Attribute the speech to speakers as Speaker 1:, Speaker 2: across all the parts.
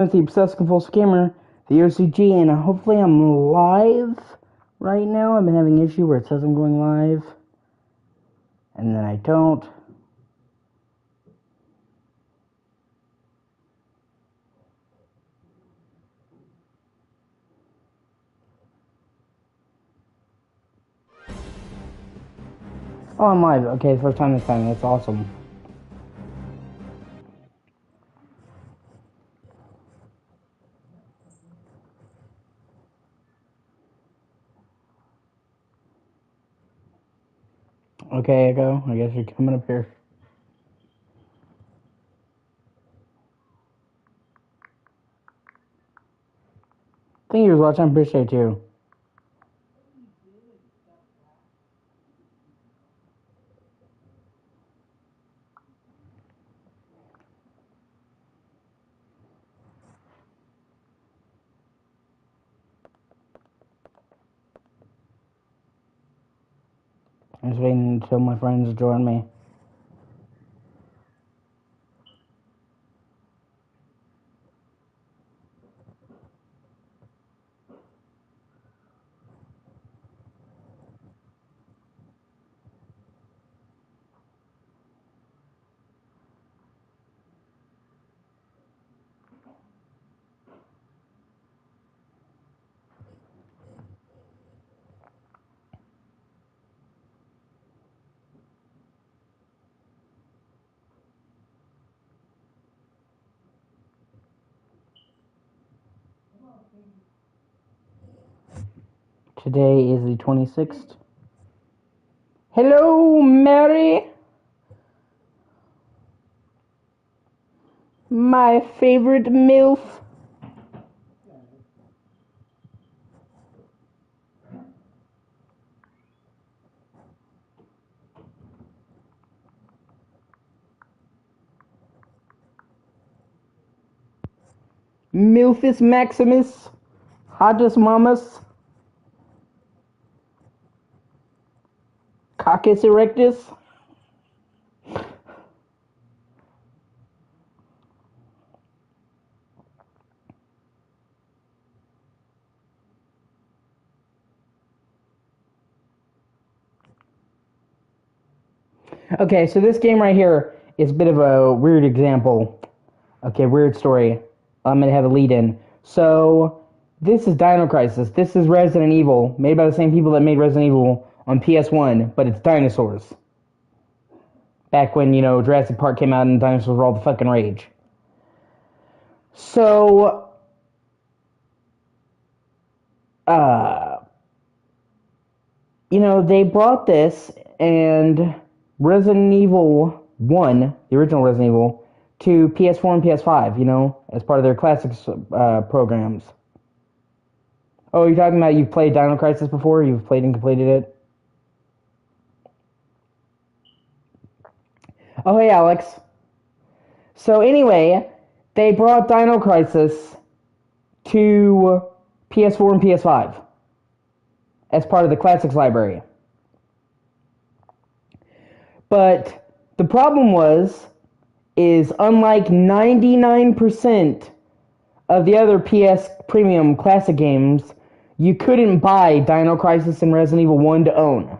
Speaker 1: It's the Obsessed Compulsive Gamer, the O.C.G, and hopefully I'm live right now. I've been having an issue where it says I'm going live, and then I don't. Oh, I'm live. Okay, first time this time. That's awesome. Okay, Echo, I guess you're coming up here. Thank you for watching. I appreciate it too. I'm just waiting until my friends join me. Today is the 26th. Hello, Mary! My favorite MILF. Milfus Maximus. Hottest Mamas. Coccus erectus. Okay, so this game right here is a bit of a weird example. Okay, weird story. I'm gonna have a lead in. So, this is Dino Crisis. This is Resident Evil, made by the same people that made Resident Evil on PS1, but it's dinosaurs. Back when, Jurassic Park came out and dinosaurs were all the fucking rage. So, they brought this and Resident Evil 1, the original Resident Evil, to PS4 and PS5, as part of their classics programs. Oh, you're talking about you've played Dino Crisis before? You've played and completed it? Oh, hey, Alex. So anyway, they brought Dino Crisis to PS4 and PS5 as part of the classics library. But the problem is unlike 99% of the other PS Premium classic games, you couldn't buy Dino Crisis and Resident Evil 1 to own.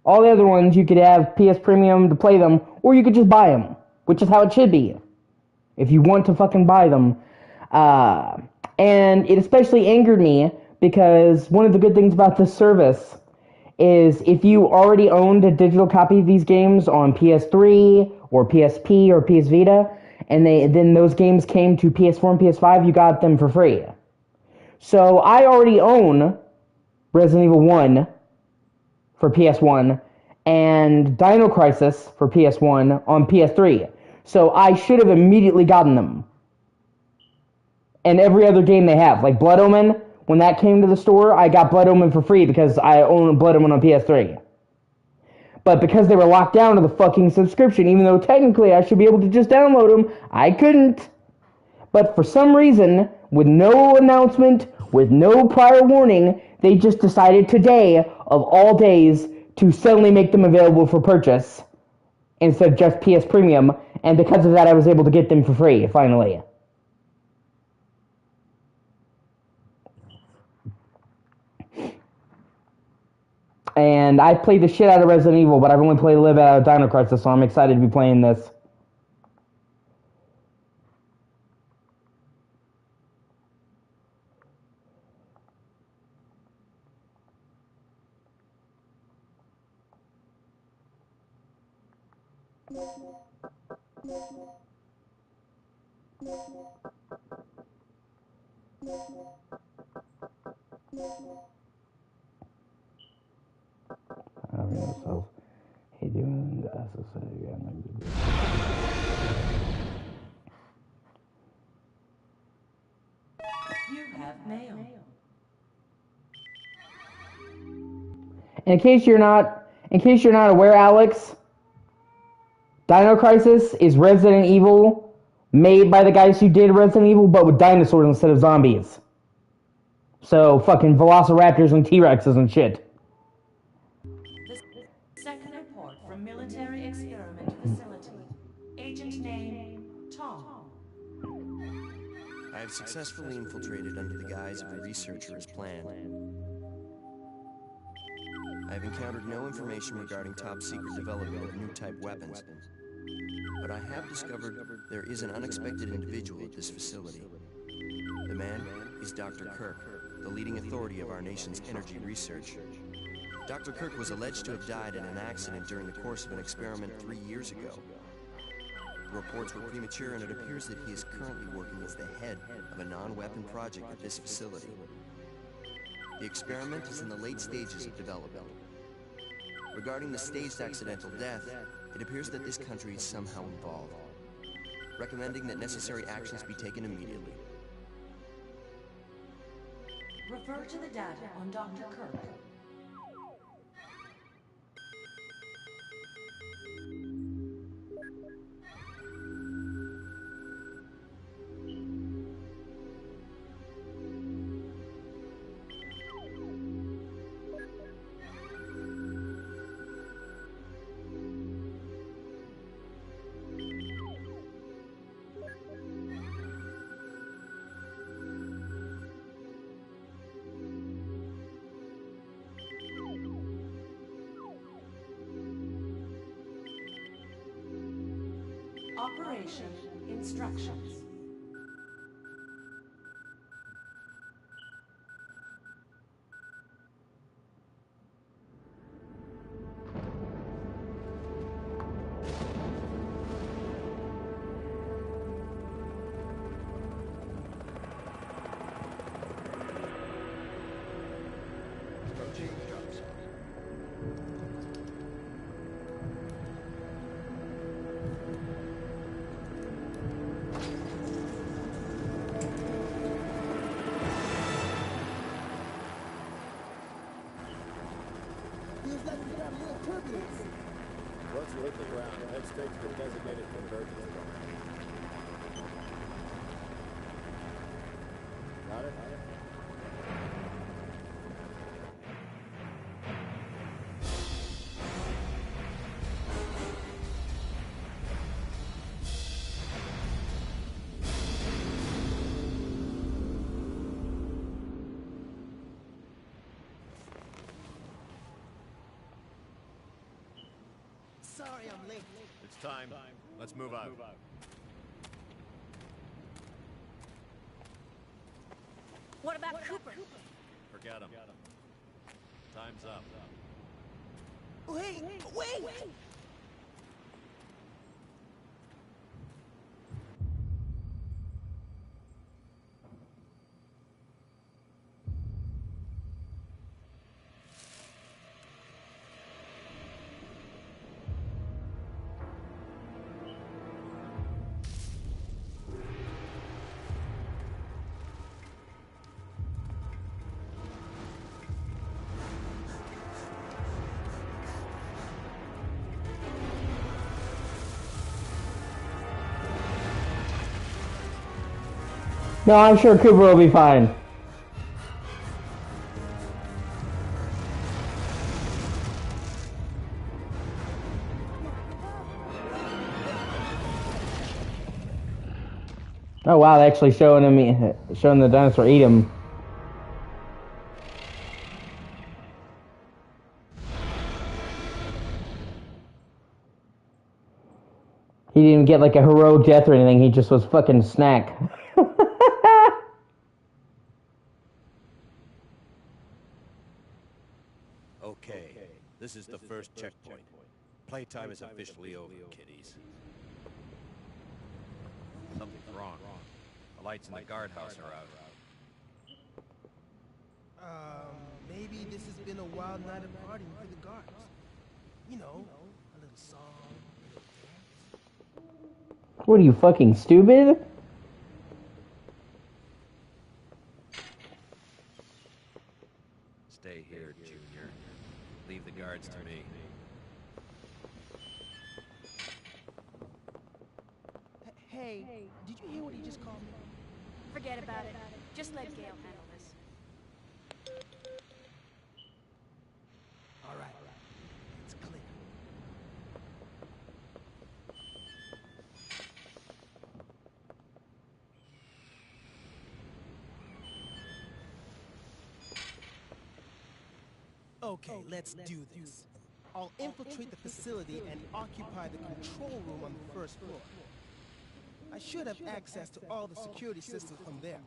Speaker 1: All the other ones, you could have PS Premium to play them, or you could just buy them, which is how it should be, if you want to fucking buy them. And it especially angered me, because one of the good things about this service is if you already owned a digital copy of these games on PS3, or PSP, or PS Vita, and then those games came to PS4 and PS5, you got them for free. So I already own Resident Evil 1 for PS1 and Dino Crisis for PS1 on PS3. So I should have immediately gotten them. And every other game they have, like Blood Omen, when that came to the store, I got Blood Omen for free because I own Blood Omen on PS3. But because they were locked down to the fucking subscription, even though technically I should be able to just download them, I couldn't. But for some reason, with no announcement, with no prior warning, they just decided today, of all days, to suddenly make them available for purchase instead of just PS Premium, and because of that I was able to get them for free, finally. And I played the shit out of Resident Evil, but I've only played a little bit out of Dino Crisis, so I'm excited to be playing this. Hey, doing the
Speaker 2: You have mail.
Speaker 1: In case you're not aware, Alex, Dino Crisis is Resident Evil made by the guys who did Resident Evil, but with dinosaurs instead of zombies. So fucking velociraptors and T-Rexes and shit.
Speaker 2: The second report from Military Experiment Facility. Agent name, Tom.
Speaker 3: I have successfully infiltrated under the guise of a researcher as planned. I have encountered no information regarding top-secret development of new type weapons, but I have discovered there is an unexpected individual at this facility. The man is Dr. Kirk, the leading authority of our nation's energy research. Dr. Kirk was alleged to have died in an accident during the course of an experiment 3 years ago. The reports were premature, and it appears that he is currently working as the head of a non-weapon project at this facility. The experiment is in the late stages of development. Regarding the staged accidental death, it appears that this country is somehow involved, recommending that necessary actions be taken immediately.
Speaker 2: Refer to the data on Dr. Kirk. Operation instructions.
Speaker 4: Once you hit the ground, head straight to the designated convergence point. Got it?
Speaker 5: Sorry I'm late.
Speaker 4: It's time. Let's move out.
Speaker 5: What about Cooper?
Speaker 4: Forget him. Time's up.
Speaker 5: Wait!
Speaker 1: No, I'm sure Cooper will be fine. Oh wow, they're actually showing the dinosaur eat him. He didn't get like a heroic death or anything. He just was fucking snack.
Speaker 6: Okay, this is the first checkpoint. Playtime is officially over, kiddies. Something's wrong. The lights in the guardhouse are out.
Speaker 5: Maybe this has been a wild night of partying for the guards. You know, a little song, a little dance.
Speaker 1: What are you, fucking stupid?
Speaker 6: Stay here, Junior. Leave the guards to me.
Speaker 5: Hey, did you hear what he just called me?
Speaker 7: Forget about it. Just let Gale handle this.
Speaker 5: All right, it's clear. Okay, let's do this. I'll infiltrate the facility and occupy the control room on the first floor. I should have access to all the security systems from there.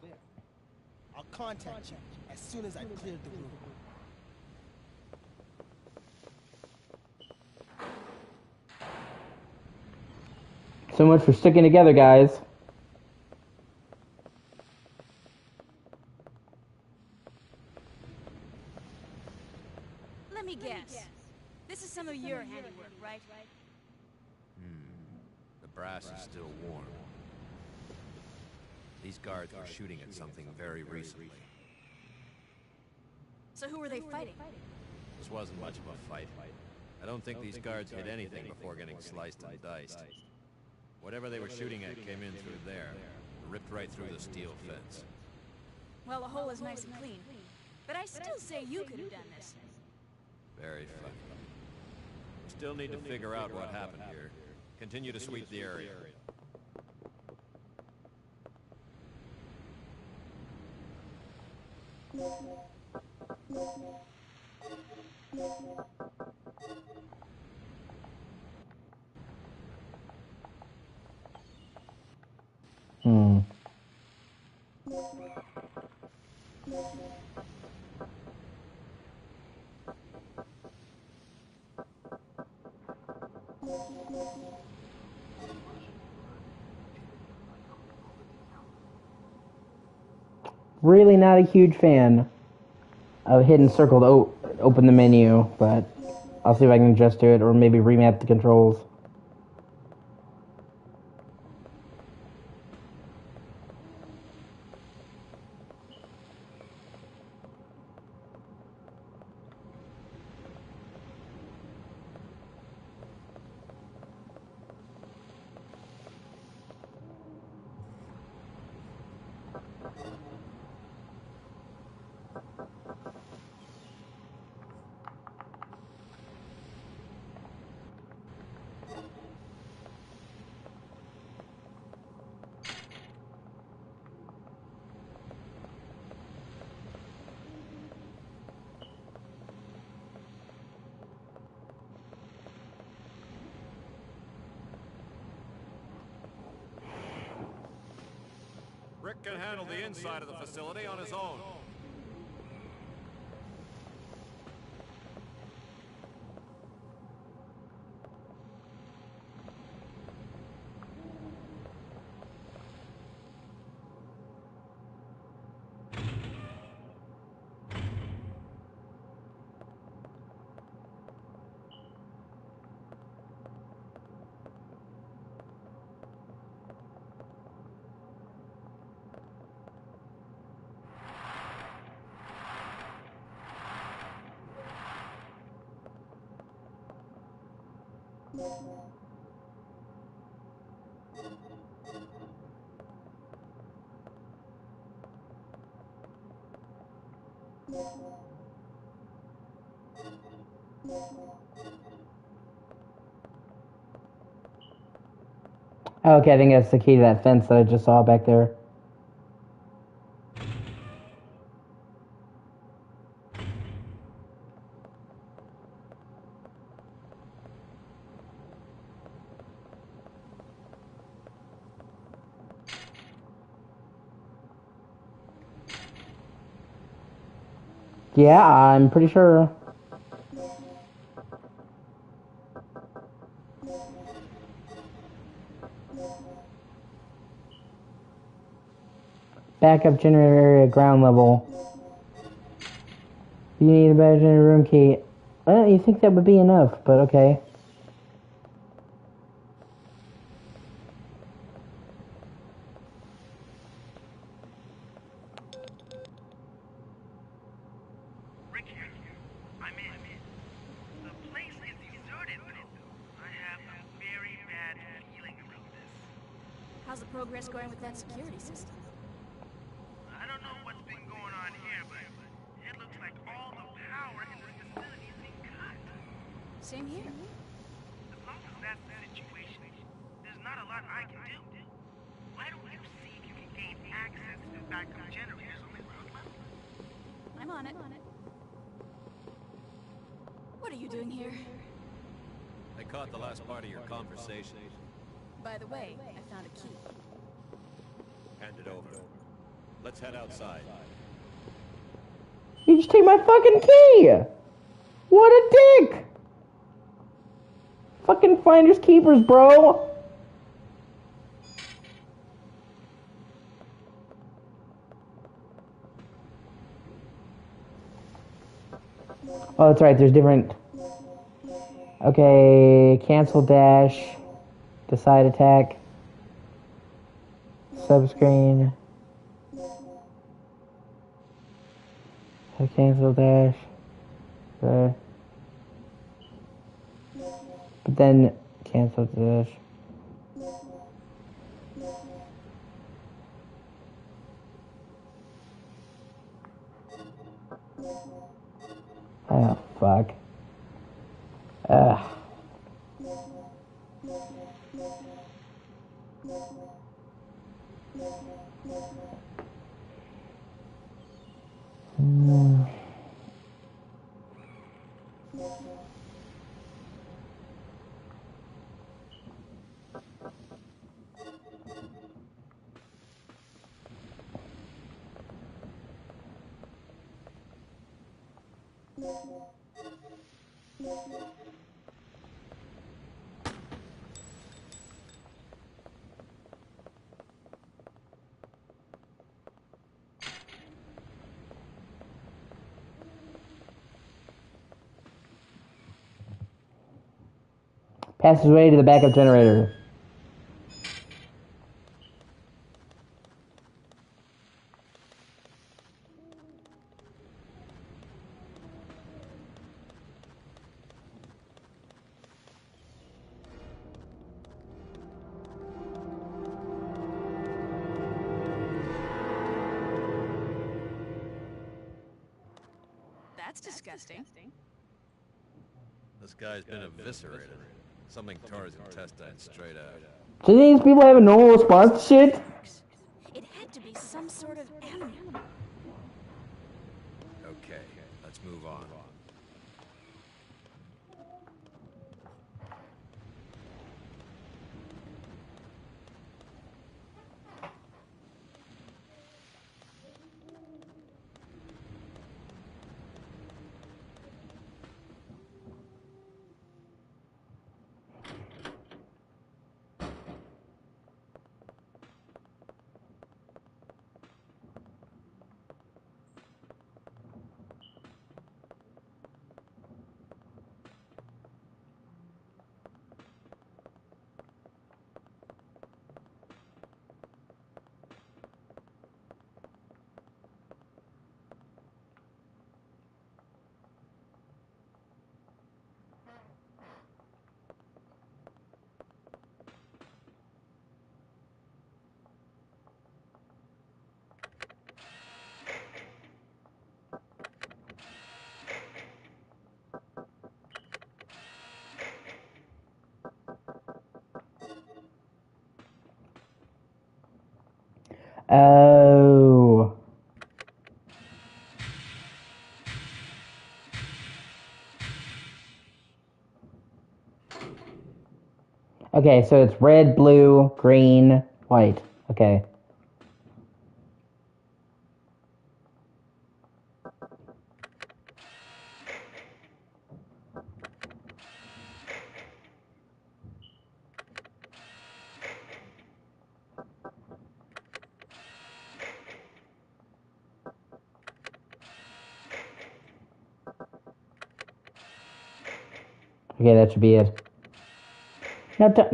Speaker 5: I'll contact you as soon as I've cleared the room.
Speaker 1: So much for sticking together, guys.
Speaker 7: Let me guess. This is some of your handiwork, right?
Speaker 6: The brass is still warm. These guards were shooting at something very recently.
Speaker 7: So who were they fighting?
Speaker 6: This wasn't much of a fight. I don't think these guards hit anything before getting sliced and diced. Whatever they were shooting at came in through there, ripped right through the steel fence.
Speaker 7: Well, the hole is nice and clean. But I still say you could have done this.
Speaker 6: Very funny. We still need to figure out what happened here. Continue to sweep the area.
Speaker 1: Really not a huge fan of hidden circle to open the menu, but I'll see if I can adjust to it or maybe remap the controls.
Speaker 6: Rick can handle the inside of the facility on his own.
Speaker 1: Okay, I think that's the key to that fence that I just saw back there. Yeah, I'm pretty sure. Backup generator area, ground level. You need a backup generator room key. Well, you think that would be enough, but okay.
Speaker 8: Rick here. I'm in. The place is deserted, though. I have a very bad feeling about this.
Speaker 7: How's the progress going with that security system?
Speaker 8: I don't know what's been going on here, but it looks like all the power in this facility is being cut.
Speaker 7: Same here.
Speaker 8: As long as that's the situation, there's not a lot I can do. Why don't you see if you can gain access to backup generators on the ground level?
Speaker 7: I'm on it. What are you doing here?
Speaker 6: I caught the last part of your conversation.
Speaker 7: By the way, I found a key.
Speaker 6: Hand it over. Let's head outside.
Speaker 1: You just take my fucking key! What a dick! Fucking finders keepers, bro! Oh, that's right, there's different... Okay, cancel dash, decide attack, subscreen, cancel dash, but then cancel dash. Oh, fuck. Ugh. Passageway to the backup generator.
Speaker 7: That's disgusting.
Speaker 6: This guy's been eviscerated. Something tore his intestines straight out.
Speaker 1: Do these people have a normal response to shit?
Speaker 7: It had to be some sort of animal.
Speaker 6: Okay, let's move on.
Speaker 1: Oh. Okay, so it's red, blue, green, white. Okay. Okay, that should be it. Not to,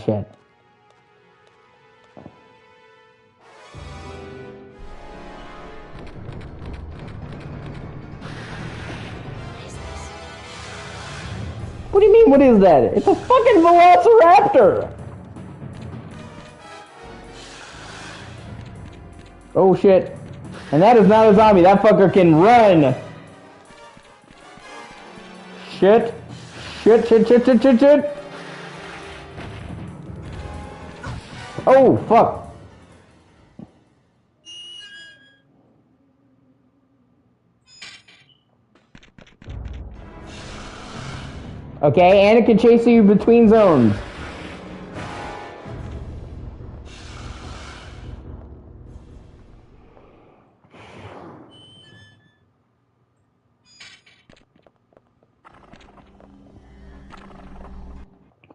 Speaker 1: shit. What do you mean, what is that? It's a fucking velociraptor! Oh shit. And that is not a zombie, that fucker can run! Shit. Shit, shit, shit, shit, shit, shit! Oh, fuck. Okay, and it can chase you between zones.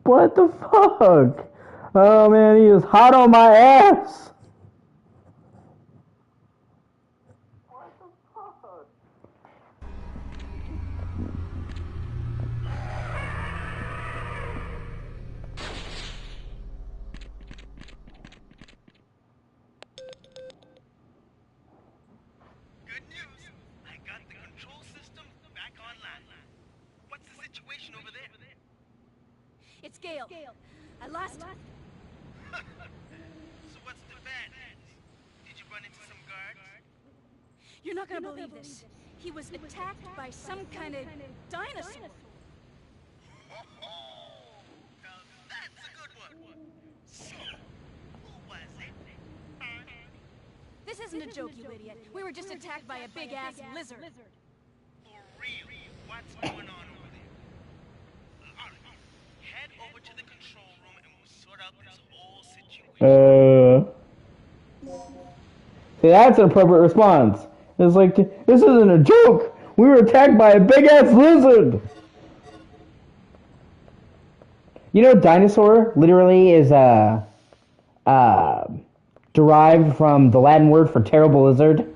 Speaker 1: What the fuck? Oh man, he is hot on my ass! What the fuck?
Speaker 8: Good news. I got the control system back online. What's the situation over there?
Speaker 7: It's Gale. I lost him.
Speaker 8: So what's the bad news? Did you run into some guards?
Speaker 7: You're not gonna believe this. He was attacked by some kind of dinosaur.
Speaker 8: Now that's a good one. So, who was it?
Speaker 7: This isn't a joke, you idiot. We were just attacked by a big-ass lizard.
Speaker 8: For real? What's going on over there? All right. Head over to the control room and we'll sort out this whole situation.
Speaker 1: See, that's an appropriate response. It's like, this isn't a joke! We were attacked by a big-ass lizard! You know, dinosaur literally is, derived from the Latin word for terrible lizard.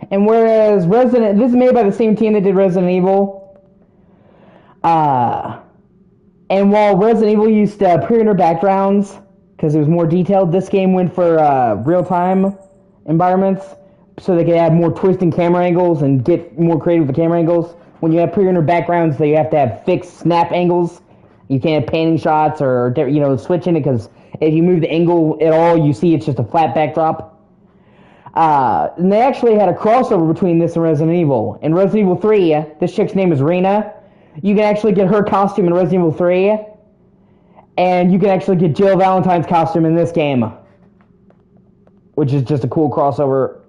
Speaker 1: And whereas this is made by the same team that did Resident Evil, and while Resident Evil used pre-render backgrounds because it was more detailed, this game went for real-time environments so they could add more twisting camera angles and get more creative with the camera angles. When you have pre-render backgrounds, you have to have fixed snap angles. You can't have panning shots or switching it because if you move the angle at all, you see it's just a flat backdrop. And they actually had a crossover between this and Resident Evil. In Resident Evil 3, this chick's name is Rena. You can actually get her costume in Resident Evil 3. And you can actually get Jill Valentine's costume in this game. Which is just a cool crossover.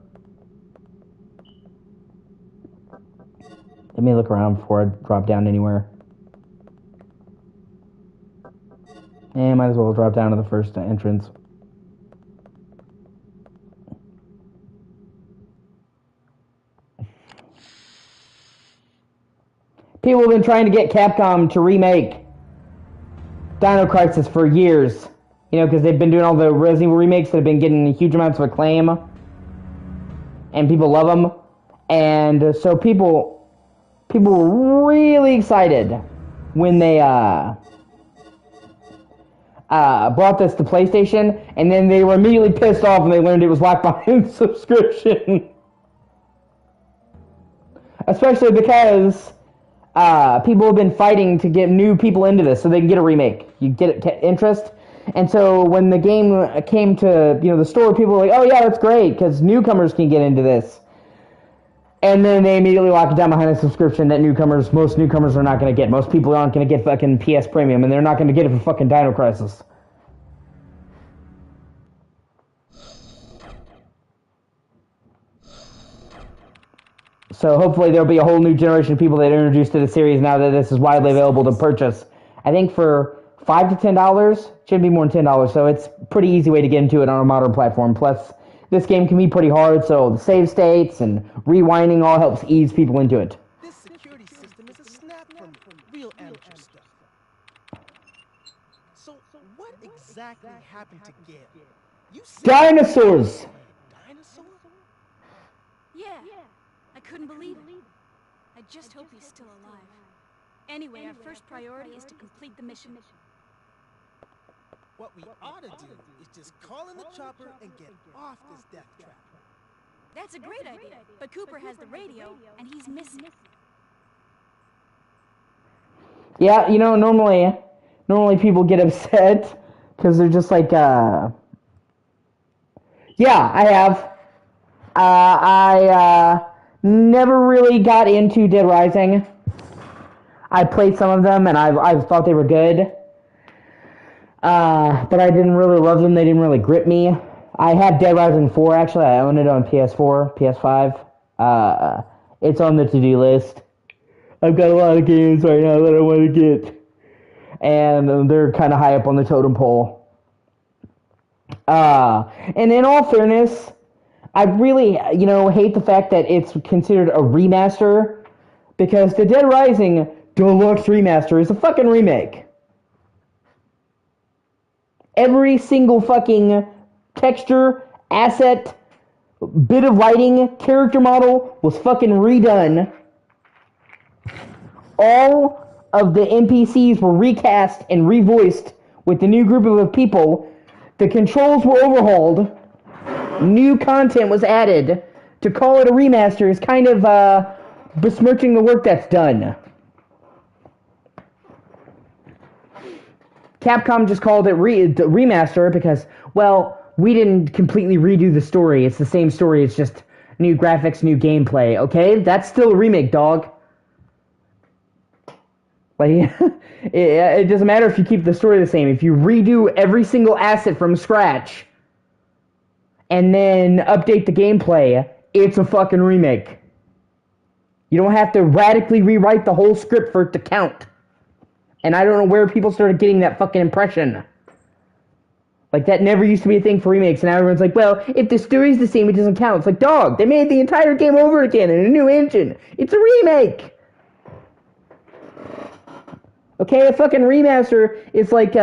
Speaker 1: Let me look around before I drop down anywhere. And might as well drop down to the first entrance. People have been trying to get Capcom to remake Dino Crisis for years. You know, because they've been doing all the Resident Evil remakes that have been getting huge amounts of acclaim. And people love them. And so people were really excited when they brought this to PlayStation, and then they were immediately pissed off when they learned it was locked behind subscription. Especially because people have been fighting to get new people into this so they can get a remake. You get interest. And so when the game came to the store, people were like, oh yeah, that's great, because newcomers can get into this. And then they immediately lock it down behind a subscription that most newcomers are not going to get. Most people aren't going to get fucking PS Premium, and they're not going to get it for fucking Dino Crisis. So hopefully there'll be a whole new generation of people that are introduced to the series now that this is widely available to purchase. I think for $5 to $10, shouldn't be more than $10, so it's a pretty easy way to get into it on a modern platform. Plus, this game can be pretty hard, so the save states and rewinding all helps ease people into it.
Speaker 5: This security system is a snap from real amateur stuff. So, what exactly happened to Gale? You said
Speaker 1: Dinosaurs!
Speaker 5: Dinosaur?
Speaker 7: Yeah, I couldn't believe it. I just hope he's still alive. Anyway, our first priority is to complete the mission.
Speaker 5: What we ought to do is just call in the chopper and get off this death trap.
Speaker 7: That's a great idea, but Cooper has the radio, and he's missing.
Speaker 1: Yeah, normally people get upset because they're just like, yeah, I have. I never really got into Dead Rising. I played some of them, and I thought they were good. But I didn't really love them. They didn't really grip me. I have Dead Rising 4, actually. I own it on PS4, PS5. It's on the to-do list. I've got a lot of games right now that I want to get. And they're kind of high up on the totem pole. And in all fairness, I really, hate the fact that it's considered a remaster. Because the Dead Rising Deluxe Remaster is a fucking remake. Every single fucking texture, asset, bit of lighting, character model was fucking redone. All of the NPCs were recast and revoiced with the new group of people. The controls were overhauled. New content was added. To call it a remaster is kind of besmirching the work that's done. Capcom just called it remaster because, well, we didn't completely redo the story. It's the same story. It's just new graphics, new gameplay. Okay, that's still a remake, dog. Like, it doesn't matter if you keep the story the same. If you redo every single asset from scratch and then update the gameplay, it's a fucking remake. You don't have to radically rewrite the whole script for it to count. And I don't know where people started getting that fucking impression. Like, that never used to be a thing for remakes, and now everyone's like, well, if the story's the same, it doesn't count. It's like, dog, they made the entire game over again in a new engine. It's a remake! Okay, a fucking remaster is like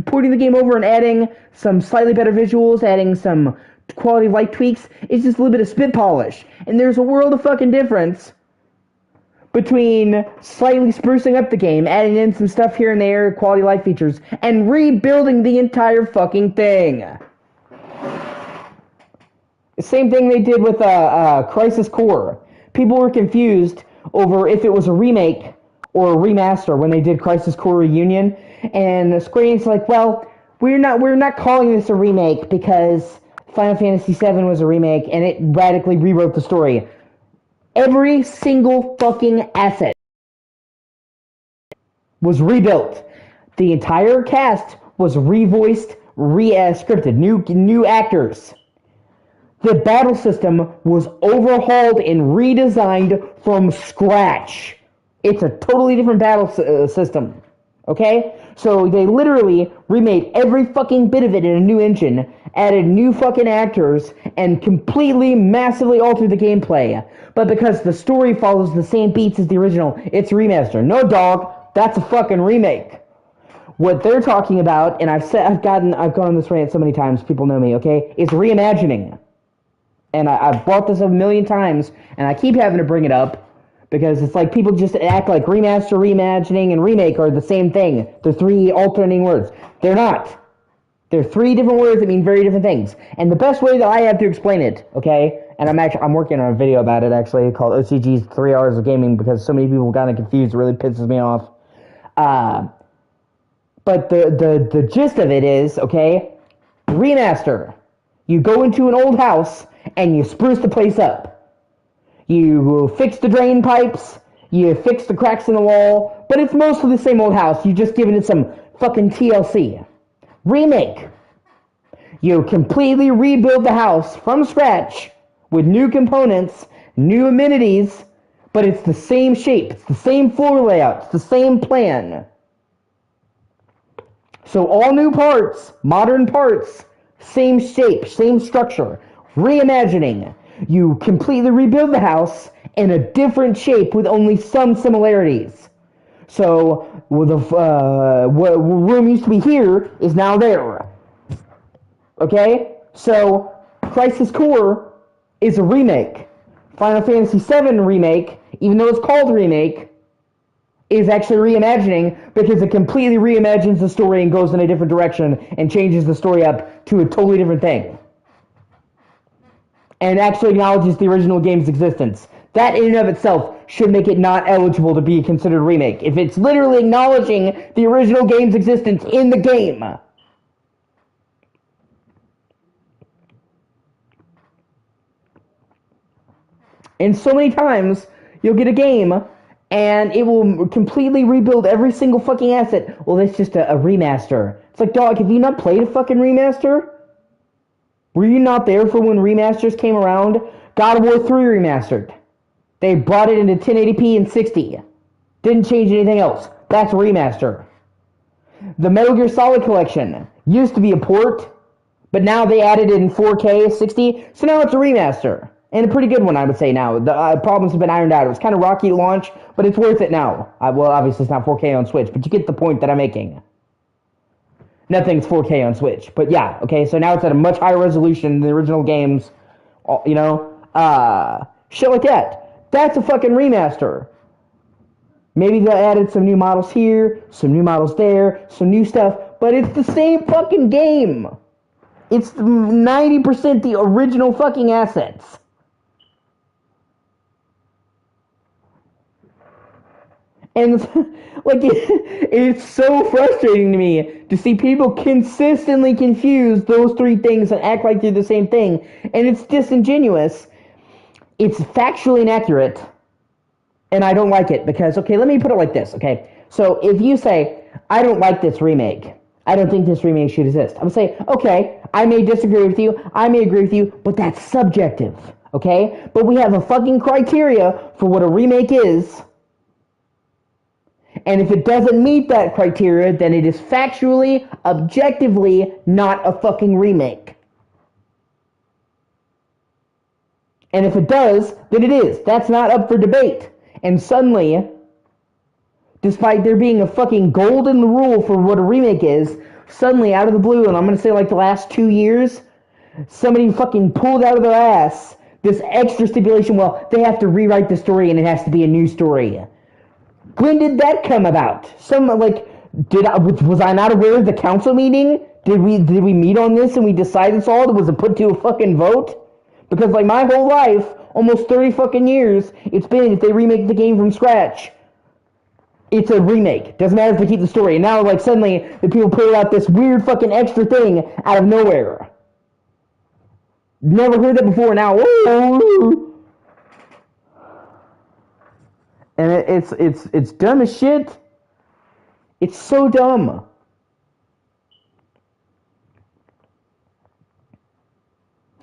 Speaker 1: putting the game over and adding some slightly better visuals, adding some quality of life tweaks. It's just a little bit of spit polish. And there's a world of fucking difference between slightly sprucing up the game, adding in some stuff here and there, quality of life features, and rebuilding the entire fucking thing. Same thing they did with Crisis Core. People were confused over if it was a remake or a remaster when they did Crisis Core Reunion, and Square Enix like, well, we're not calling this a remake because Final Fantasy VII was a remake, and it radically rewrote the story. Every single fucking asset was rebuilt. The entire cast was revoiced, re-scripted, new actors. The battle system was overhauled and redesigned from scratch. It's a totally different battle system. Okay? So they literally remade every fucking bit of it in a new engine, added new fucking actors, and completely, massively altered the gameplay. But because the story follows the same beats as the original, it's a remaster. No, dog, that's a fucking remake. What they're talking about, and I've gone on this rant so many times, people know me, okay, is reimagining. And I've brought this up a million times, and I keep having to bring it up, because it's like people just act like remaster, reimagining, and remake are the same thing. They're three alternating words. They're not. They're three different words that mean very different things. And the best way that I have to explain it, okay, and I'm working on a video about it, actually, called O.C.G's 3 Hours of Gaming, because so many people got it confused. It really pisses me off. But the gist of it is, okay, remaster. You go into an old house, and you spruce the place up. You fix the drain pipes, you fix the cracks in the wall, but it's mostly the same old house. You just giving it some fucking TLC. Remake. You completely rebuild the house from scratch with new components, new amenities, but it's the same shape, it's the same floor layout, it's the same plan. So all new parts, modern parts, same shape, same structure. Reimagining. You completely rebuild the house in a different shape with only some similarities. So what room used to be here is now there. Okay? So Crisis Core is a remake. Final Fantasy VII remake, even though it's called remake, is actually reimagining because it completely reimagines the story and goes in a different direction and changes the story up to a totally different thing. And actually acknowledges the original game's existence. That in and of itself should make it not eligible to be considered a remake. If it's literally acknowledging the original game's existence in the game. And so many times, you'll get a game, and it will completely rebuild every single fucking asset. Well, that's just a remaster. It's like, dog, have you not played a fucking remaster? Were you not there for when remasters came around? God of War 3 remastered. They brought it into 1080p and 60. Didn't change anything else. That's a remaster. The Metal Gear Solid Collection used to be a port, but now they added it in 4K, 60, so now it's a remaster. And a pretty good one, I would say now. The problems have been ironed out. It was kind of rocky to launch, but it's worth it now. Well, obviously it's not 4K on Switch, but you get the point that I'm making. Nothing's 4K on Switch. But yeah, okay, so now it's at a much higher resolution than the original games. You know? Shit like that. That's a fucking remaster. Maybe they added some new models here, some new models there, some new stuff, but it's the same fucking game. It's 90% the original fucking assets. And like it's so frustrating to me to see people consistently confuse those three things and act like they're the same thing. And it's disingenuous. It's factually inaccurate. And I don't like it because, okay, let me put it like this, okay? So if you say, I don't like this remake, I don't think this remake should exist, I would say, okay, I may disagree with you, I may agree with you, but that's subjective, okay? But we have a fucking criteria for what a remake is. And if it doesn't meet that criteria, then it is factually, objectively, not a fucking remake. And if it does, then it is. That's not up for debate. And suddenly, despite there being a fucking golden rule for what a remake is, suddenly out of the blue, and I'm going to say like the last 2 years, somebody fucking pulled out of their ass this extra stipulation, well, they have to rewrite the story and it has to be a new story. When did that come about? Was I not aware of the council meeting? Did we meet on this and we decided this all? Was it put to a fucking vote? Because like my whole life, almost 30 fucking years, it's been if they remake the game from scratch, it's a remake. Doesn't matter if they keep the story. And now like suddenly the people pull out this weird fucking extra thing out of nowhere. Never heard that before. Now, ooh. And it's dumb as shit. It's so dumb.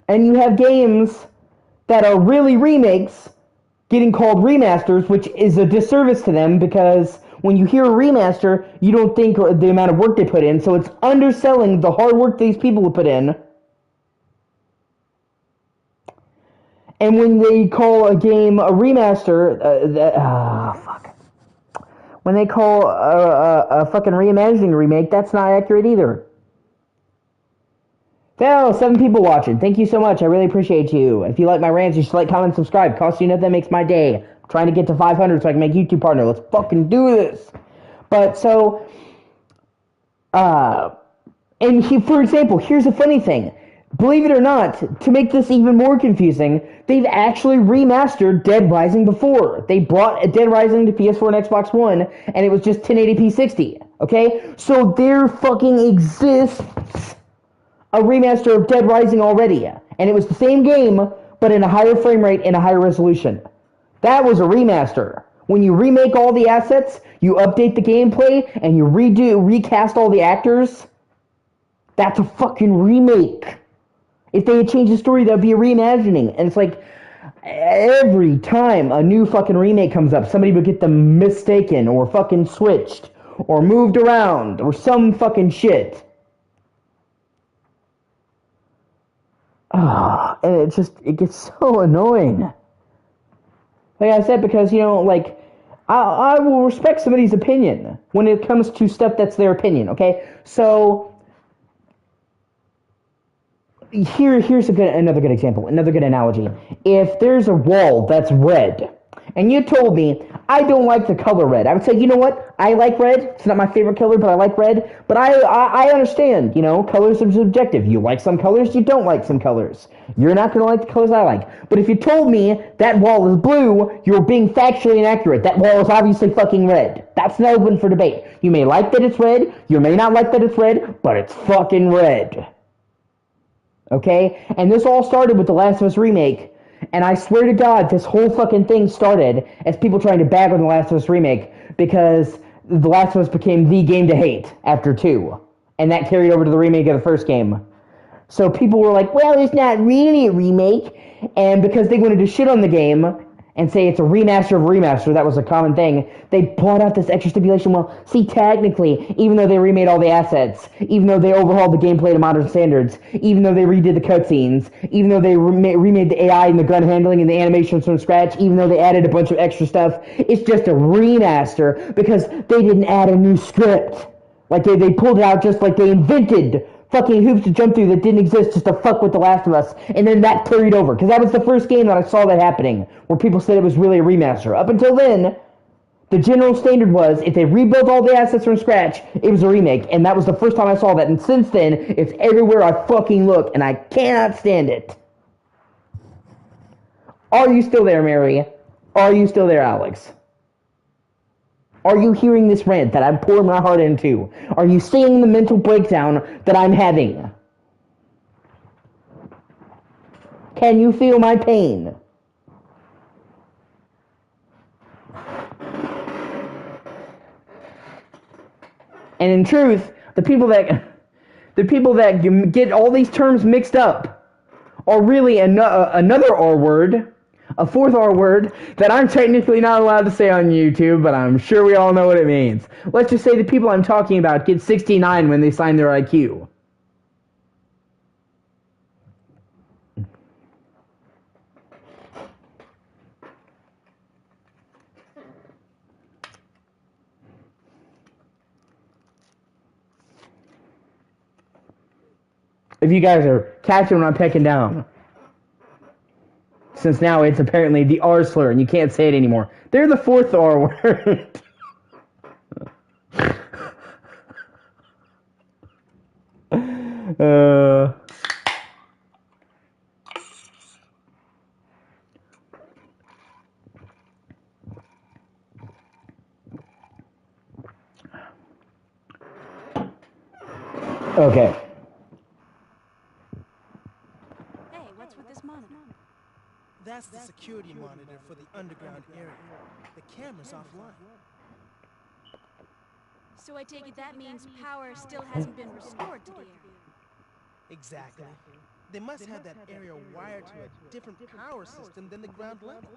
Speaker 1: And you have games that are really remakes getting called remasters, which is a disservice to them because when you hear a remaster, you don't think the amount of work they put in, so it's underselling the hard work these people have put in. And when they call a game a remaster, fuck. When they call a fucking reimagining remake, that's not accurate either. Well, 7 people watching. Thank you so much. I really appreciate you. If you like my rants, you should like, comment, subscribe. Costs you nothing, that makes my day. I'm trying to get to 500 so I can make YouTube partner. Let's fucking do this. But so, and for example, here's a funny thing. Believe it or not, to make this even more confusing, they've actually remastered Dead Rising before. They brought Dead Rising to PS4 and Xbox One, and it was just 1080p 60. Okay? So there fucking exists a remaster of Dead Rising already. And it was the same game, but in a higher frame rate and a higher resolution. That was a remaster. When you remake all the assets, you update the gameplay, and you recast all the actors, that's a fucking remake. If they had changed the story, that would be a reimagining. And it's like, every time a new fucking remake comes up, somebody would get them mistaken, or fucking switched, or moved around, or some fucking shit. And it gets so annoying. Like I said, because, like, I will respect somebody's opinion when it comes to stuff that's their opinion, okay? So, here's another good example, another good analogy. If there's a wall that's red, and you told me, I don't like the color red, I would say, you know what? I like red. It's not my favorite color, but I like red. But I understand, colors are subjective. You like some colors, you don't like some colors. You're not going to like the colors I like. But if you told me that wall is blue, you're being factually inaccurate. That wall is obviously fucking red. That's not open for debate. You may like that it's red, you may not like that it's red, but it's fucking red. Okay? And this all started with The Last of Us Remake. And I swear to God, this whole fucking thing started as people trying to bag on The Last of Us Remake because The Last of Us became the game to hate after 2. And that carried over to the remake of the first game. So people were like, well, it's not really a remake. And because they wanted to shit on the game and say it's a remaster of remaster, that was a common thing, they brought out this extra stipulation. Well, see, technically, even though they remade all the assets, even though they overhauled the gameplay to modern standards, even though they redid the cutscenes, even though they remade the AI and the gun handling and the animations from scratch, even though they added a bunch of extra stuff, it's just a remaster because they didn't add a new script. Like, they pulled it out just like they invented fucking hoops to jump through that didn't exist just to fuck with The Last of Us, and then that carried over, because that was the first game that I saw that happening, where people said it was really a remaster. Up until then, the general standard was, if they rebuilt all the assets from scratch, it was a remake, and that was the first time I saw that, and since then, it's everywhere I fucking look, and I cannot stand it. Are you still there, Mary? Are you still there, Alex? Are you hearing this rant that I'm pouring my heart into? Are you seeing the mental breakdown that I'm having? Can you feel my pain? And in truth, the people that get all these terms mixed up are really another R word, a fourth R word that I'm technically not allowed to say on YouTube, but I'm sure we all know what it means. Let's just say the people I'm talking about get 69 when they sign their IQ. If you guys are catching what I'm pecking down. Since now it's apparently the R slur and you can't say it anymore. They're the fourth R word. Okay.
Speaker 7: Hey, what's
Speaker 5: That's the security monitor for the underground area. The camera's offline.
Speaker 7: So I take it that means power still hasn't been restored to the area.
Speaker 5: Exactly. They must have that area wired to a different power system than the ground level.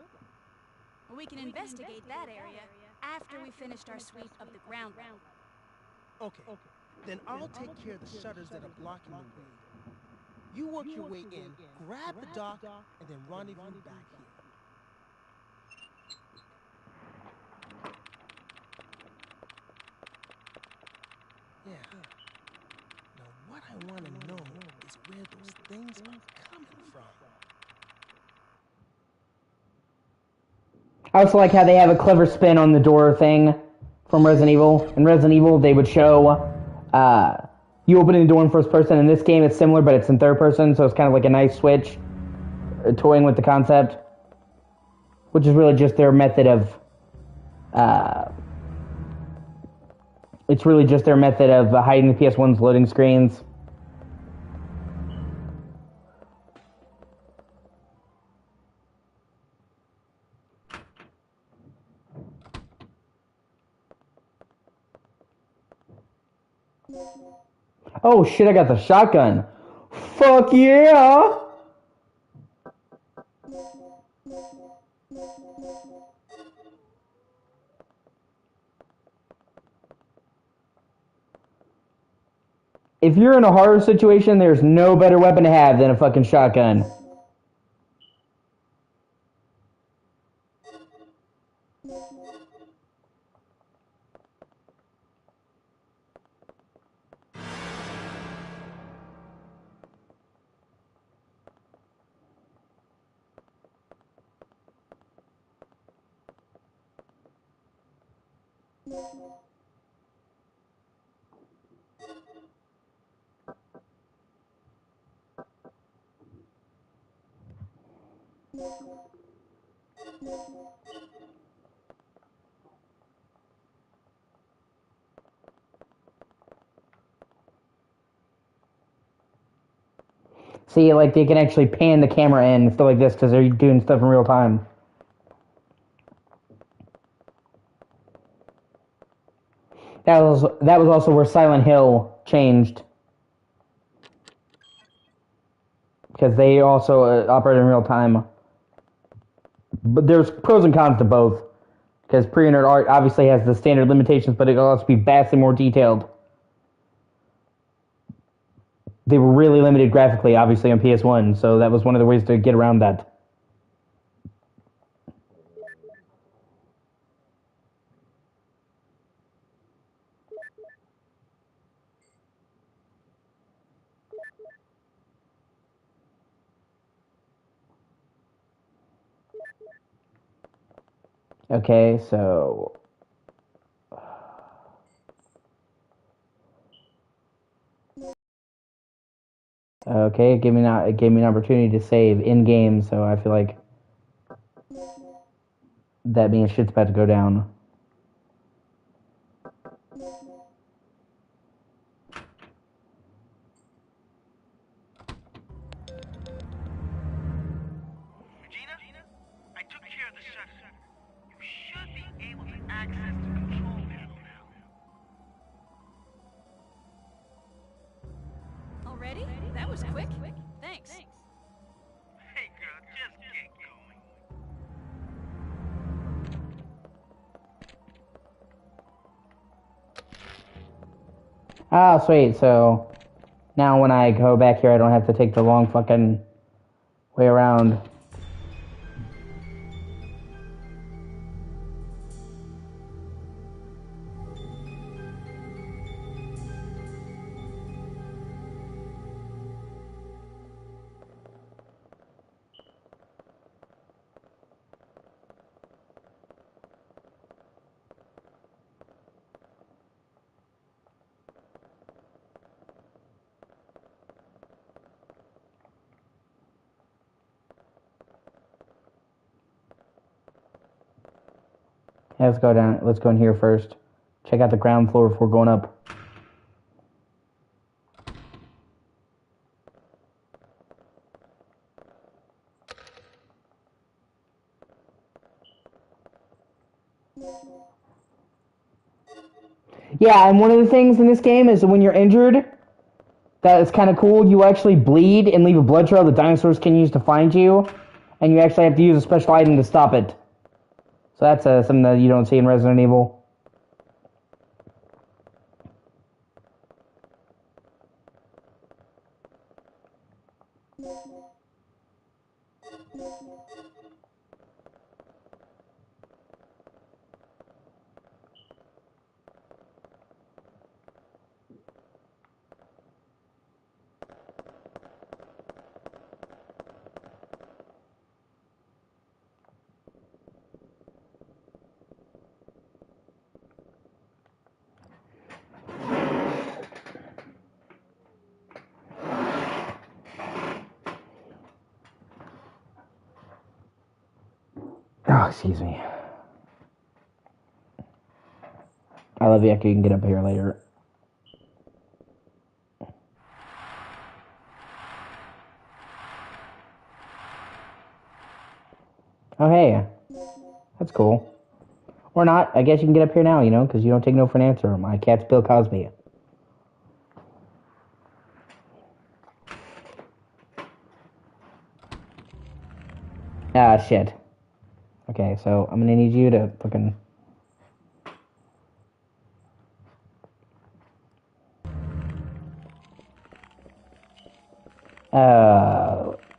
Speaker 7: We can investigate that area after we finished our sweep of the ground level.
Speaker 5: Okay. Then I'll take care of the shutters that are blocking the way. You work your way in, grab the dock, and then rendezvous back here. Yeah. Now what I want to know is where those things are coming from.
Speaker 1: I also like how they have a clever spin on the door thing from Resident Evil. In Resident Evil, they would show you opening the door in first person. In this game, it's similar, but it's in third person, so it's kind of like a nice switch, toying with the concept, which is really just their method of. It's really just their method of hiding the PS1's loading screens. Oh shit, I got the shotgun. Fuck yeah! If you're in a horror situation, there's no better weapon to have than a fucking shotgun. See, like, they can actually pan the camera in and stuff like this because they're doing stuff in real time. That was also where Silent Hill changed. Because they also operate in real time. But there's pros and cons to both. Because pre-rendered art obviously has the standard limitations, but it can also be vastly more detailed. They were really limited graphically, obviously, on PS1, so that was one of the ways to get around that. Okay, so... Okay, it gave me an opportunity to save in-game, so I feel like that means shit's about to go down.
Speaker 8: Regina, I took care of the shutter. You should be able to access the control panel now.
Speaker 7: Already? That was quick. Thanks.
Speaker 8: Hey girl, just get going.
Speaker 1: Ah, sweet, so now when I go back here, I don't have to take the long fucking way around. Yeah, let's go down. Let's go in here first. Check out the ground floor before going up. Yeah, and one of the things in this game is that when you're injured, that is kind of cool. You actually bleed and leave a blood trail that dinosaurs can use to find you, and you actually have to use a special item to stop it. So that's something that you don't see in Resident Evil. Oh, excuse me. I love you. You can get up here later. Oh, hey. That's cool. Or not. I guess you can get up here now, you know, because you don't take no for an answer. My cat's Bill Cosby. Ah, shit. Okay, so I'm gonna need you to fucking...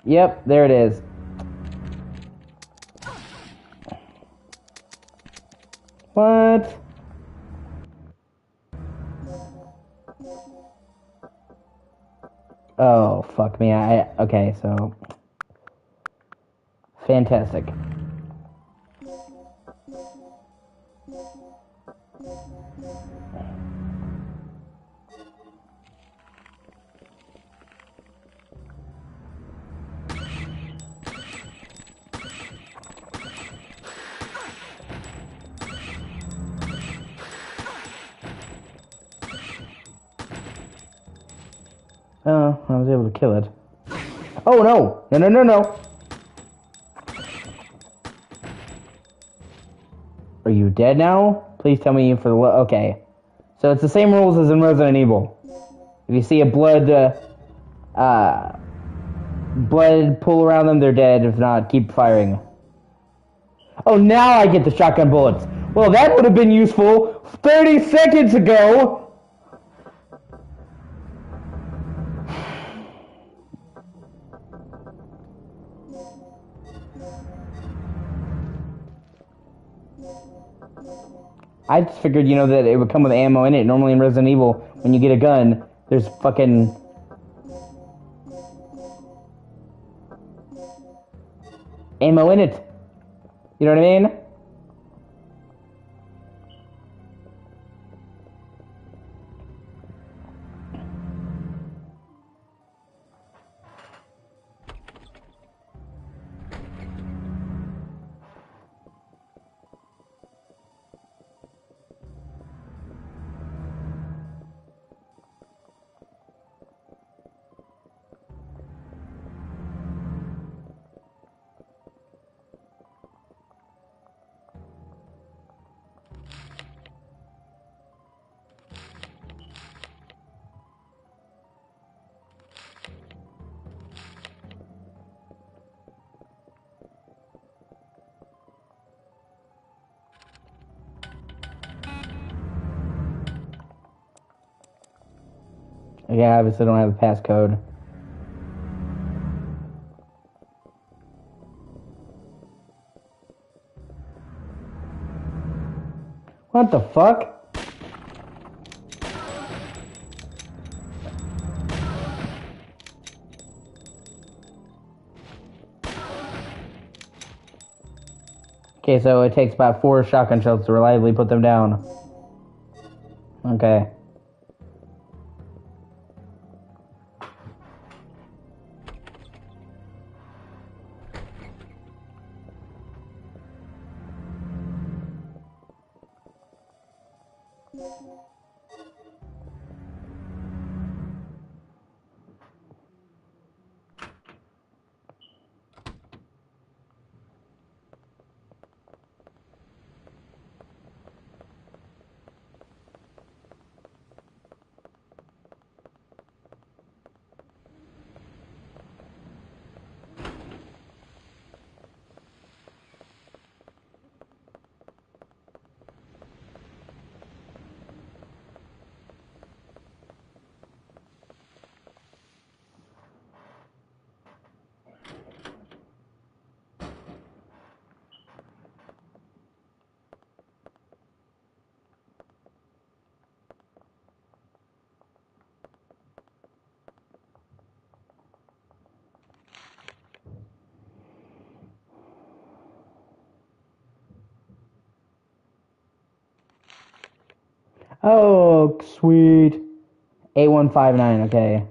Speaker 1: Yep, there it is. What? Oh, fuck me. Okay, so... Fantastic. Oh, I was able to kill it. Oh, no! No, no, no, no! Are you dead now? Please tell me for the... Okay. So it's the same rules as in Resident Evil. If you see a blood pool around them, they're dead. If not, keep firing. Oh, now I get the shotgun bullets. Well, that would have been useful 30 seconds ago! I just figured, you know, that it would come with ammo in it. Normally in Resident Evil, when you get a gun, there's fucking... ammo in it. You know what I mean? Yeah, obviously I don't have a passcode. What the fuck? Okay, so it takes about 4 shotgun shells to reliably put them down. Okay. Oh, sweet. 8159, okay.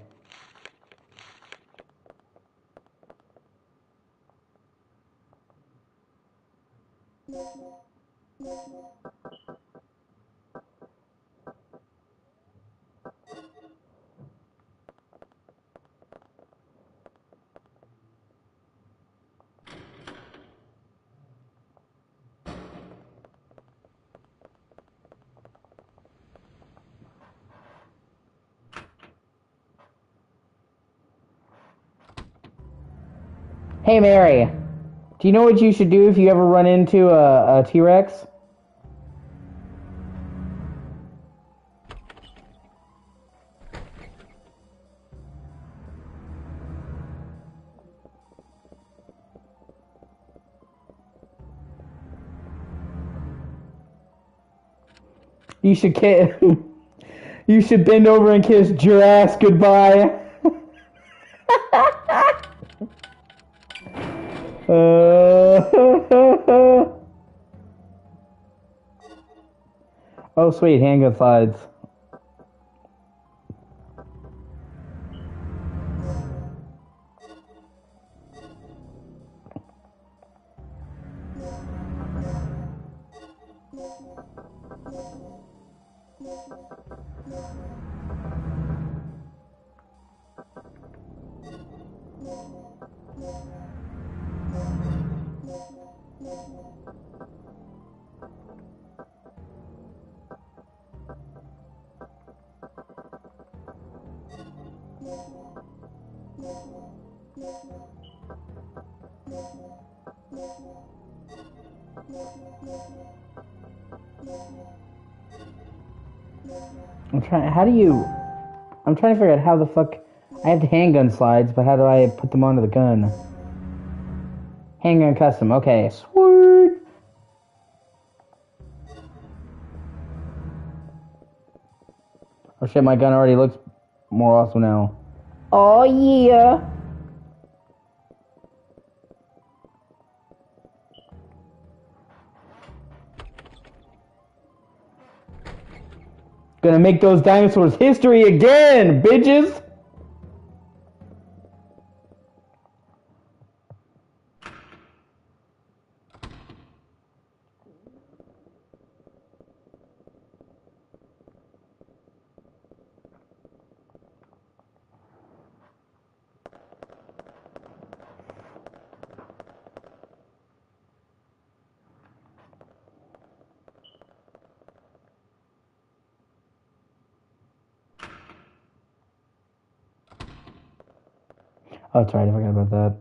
Speaker 1: Hey, Mary. Do you know what you should do if you ever run into a T-Rex? You should kiss. You should bend over and kiss Jurass goodbye. Oh, sweet, handgun slides. I'm trying to figure out how the fuck... I have the handgun slides, but how do I put them onto the gun? Handgun custom, okay. Sweet! Oh shit, my gun already looks more awesome now. Oh yeah! Gonna make those dinosaurs history again, bitches! Oh, that's right, I forgot about that.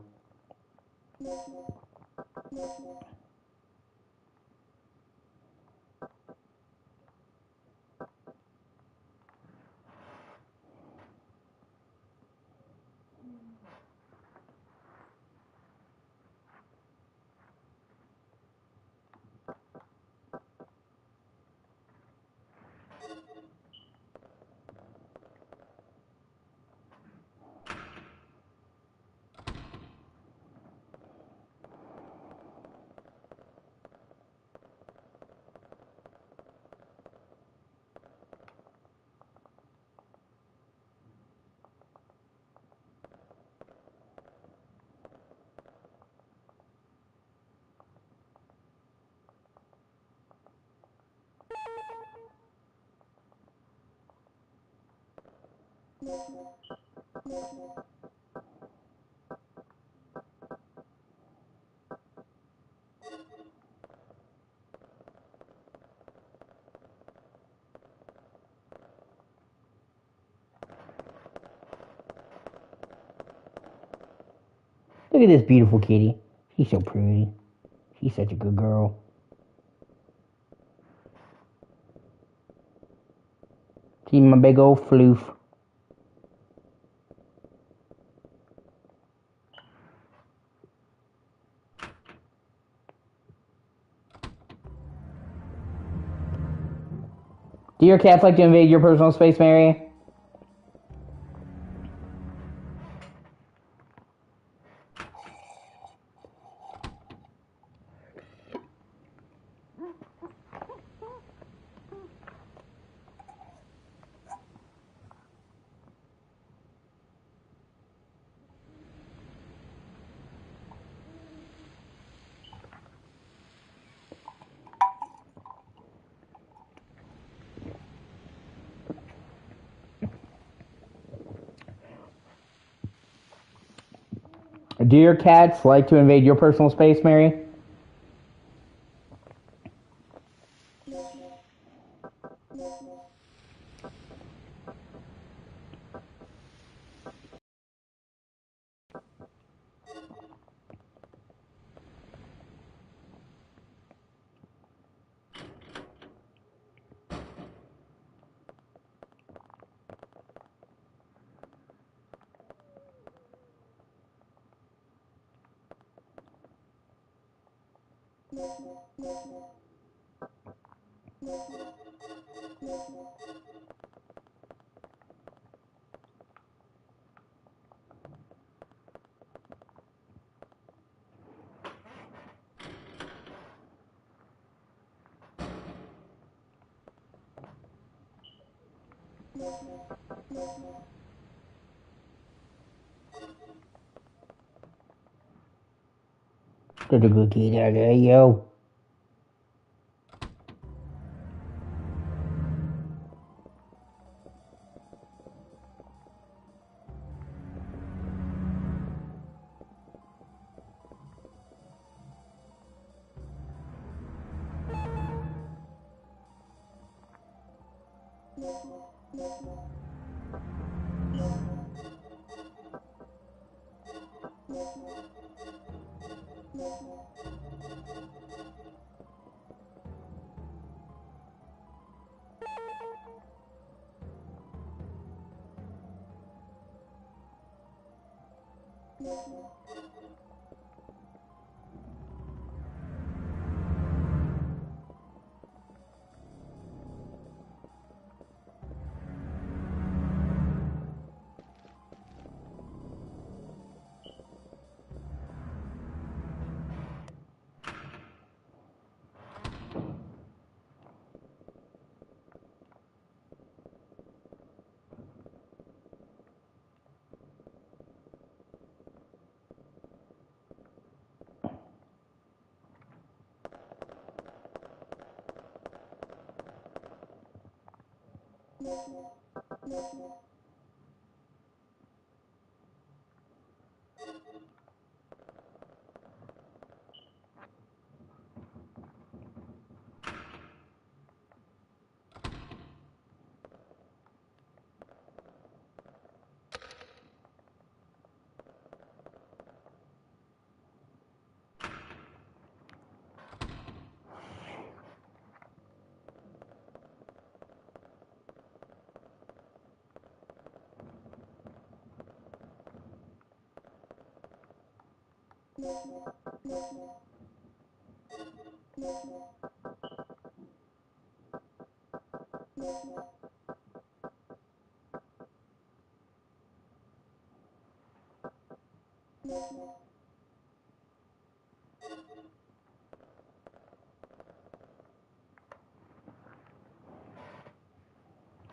Speaker 1: Look at this beautiful kitty. She's so pretty. She's such a good girl. She's my big old floof. Do your cats like to invade your personal space, Mary? Do your cats like to invade your personal space, Mary? Get a cookie out there, yo.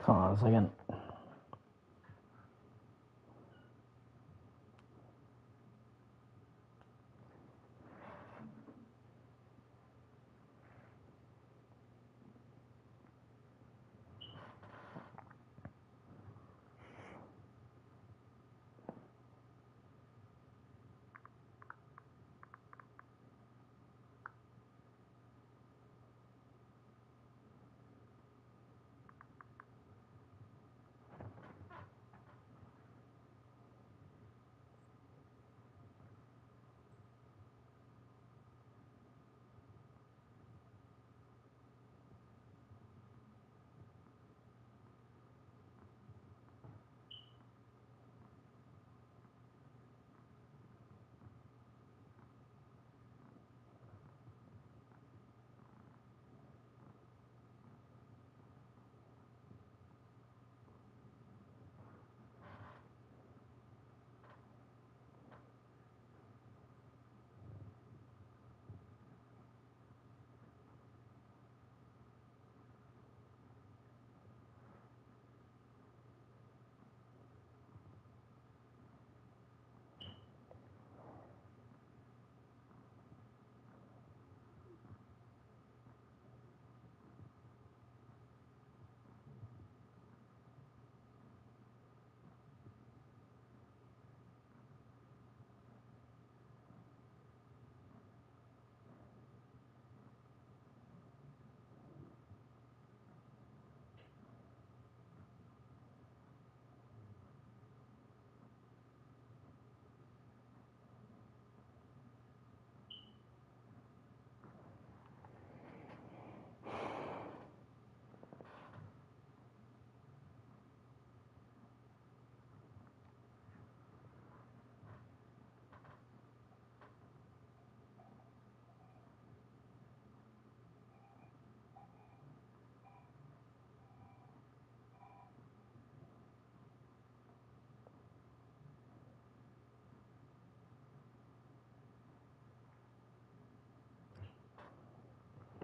Speaker 1: Hold on a second.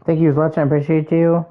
Speaker 1: Thank you for watching. I appreciate you.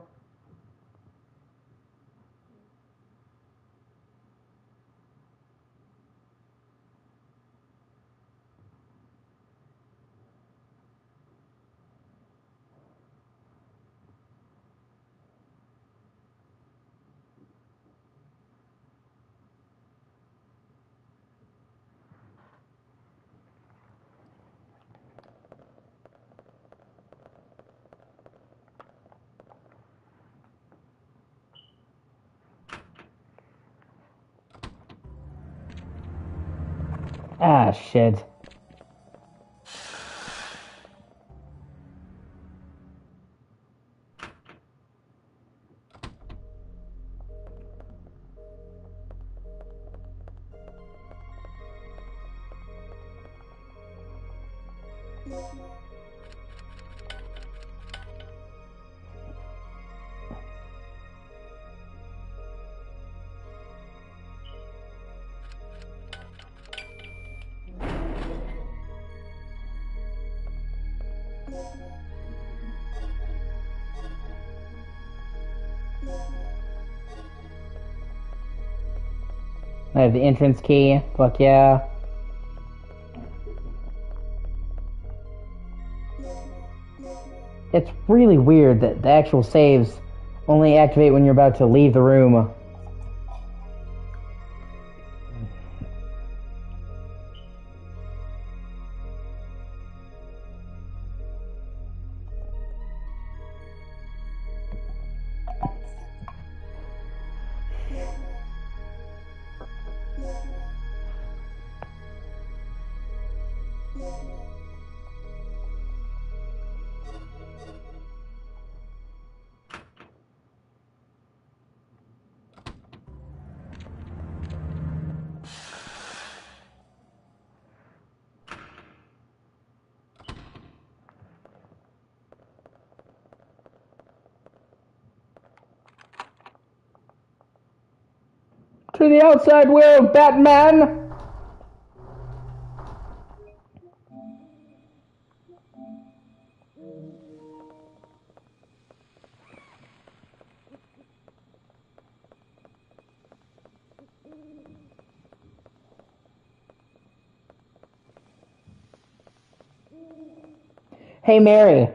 Speaker 1: Ah, shit. I have the entrance key. Fuck yeah. It's really weird that the actual saves only activate when you're about to leave the room. To the outside world, Batman! Hey, Mary.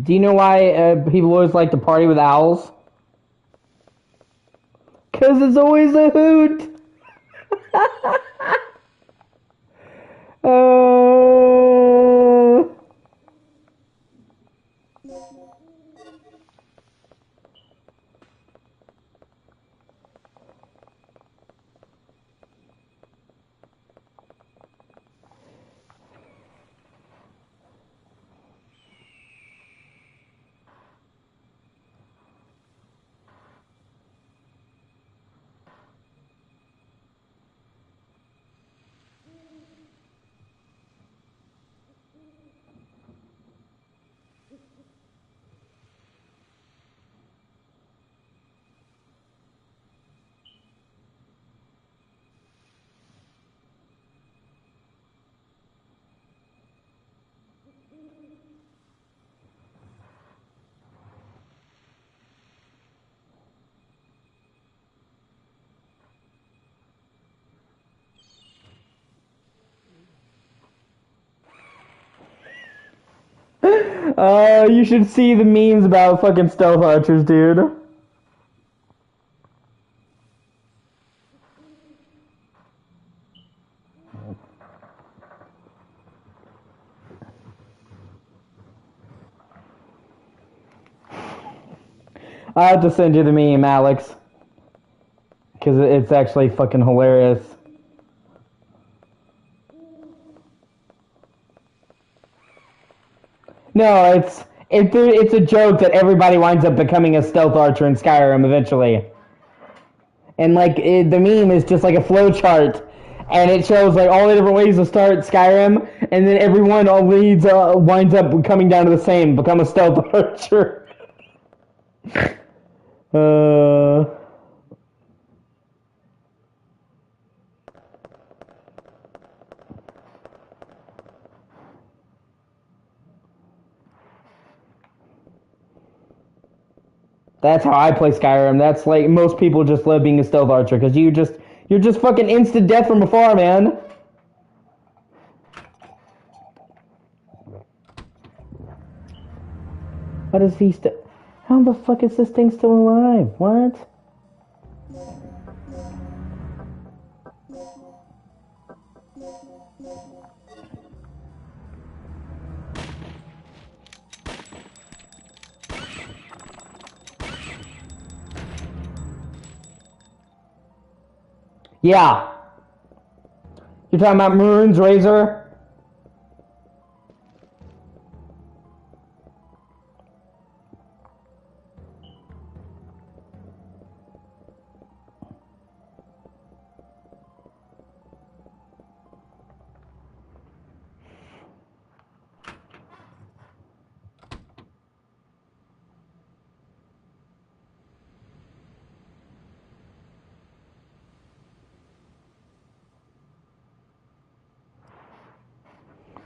Speaker 1: Do you know why people always like to party with owls? 'Cause it's always a hoot! Oh. You should see the memes about fucking stealth archers, dude. I have to send you the meme, Alex. Because it's actually fucking hilarious. No, it's a joke that everybody winds up becoming a stealth archer in Skyrim eventually. And like the meme is just like a flowchart, and it shows like all the different ways to start Skyrim, and then everyone all winds up coming down to the same: become a stealth archer. That's how I play Skyrim. That's like most people just love being a stealth archer because you're just fucking instant death from afar, man. What is he still? How the fuck is this thing still alive? What? Yeah. You're talking about Maroon's Razor?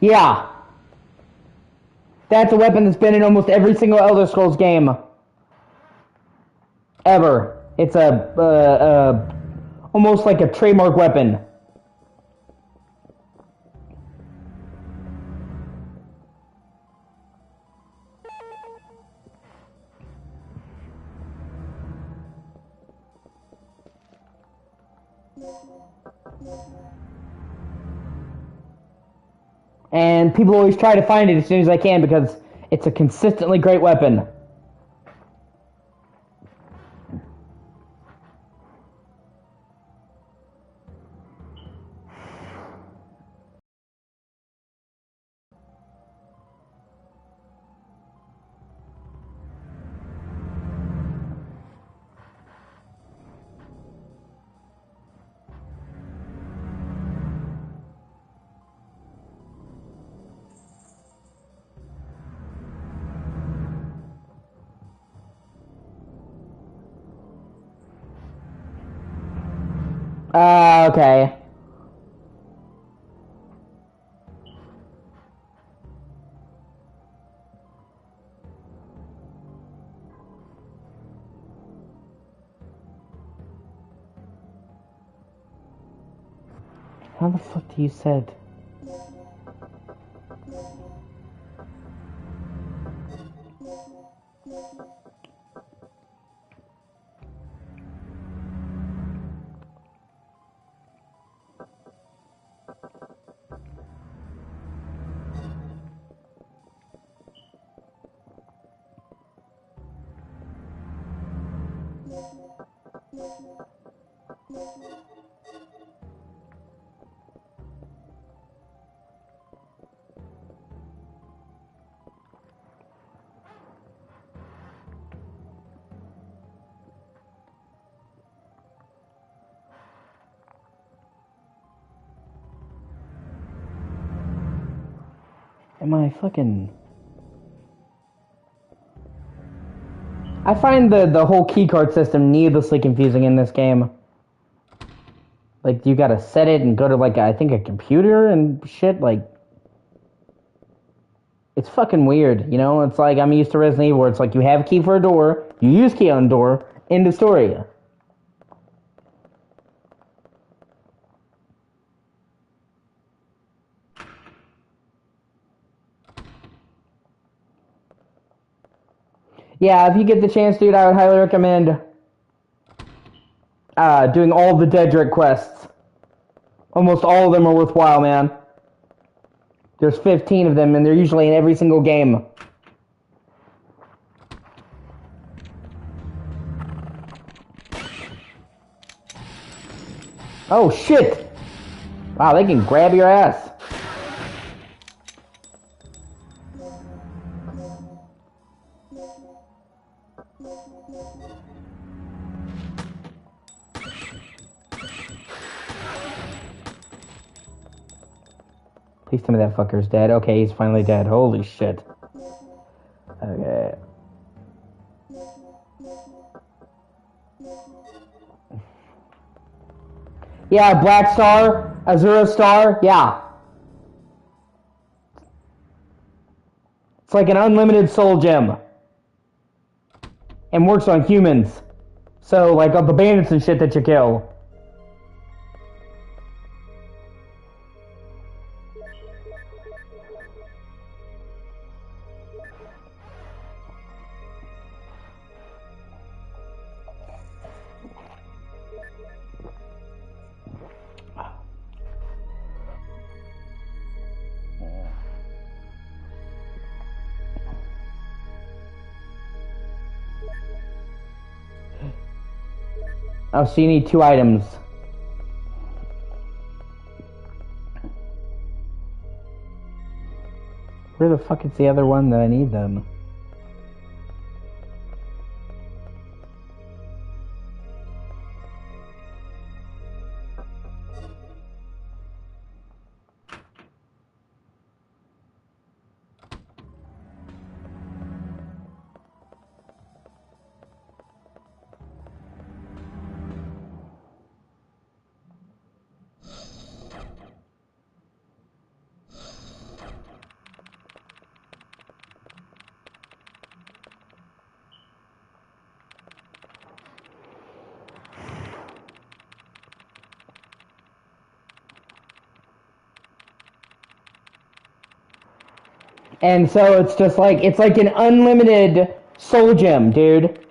Speaker 1: Yeah. That's a weapon that's been in almost every single Elder Scrolls game. Ever. It's almost like a trademark weapon. And people always try to find it as soon as I can because it's a consistently great weapon. Okay. How the fuck do you said? Am I fucking... I find the whole keycard system needlessly confusing in this game. Like, you gotta set it and go to, like, I think a computer and shit, like... It's fucking weird, you know? It's like, I'm used to Resident Evil where it's like, you have a key for a door, you use key on door, end of story. Yeah, if you get the chance, dude, I would highly recommend doing all the Dedrick quests. Almost all of them are worthwhile, man. There's 15 of them, and they're usually in every single game. Oh, shit! Wow, they can grab your ass. Please tell me that fucker's dead. Okay, he's finally dead. Holy shit. Okay. Yeah, Black Star, Azura Star, yeah. It's like an unlimited soul gem. And works on humans. So, like, of the bandits and shit that you kill. Oh, so you need 2 items. Where the fuck is the other one that I need then? And so it's just like, it's like an unlimited soul gem, dude.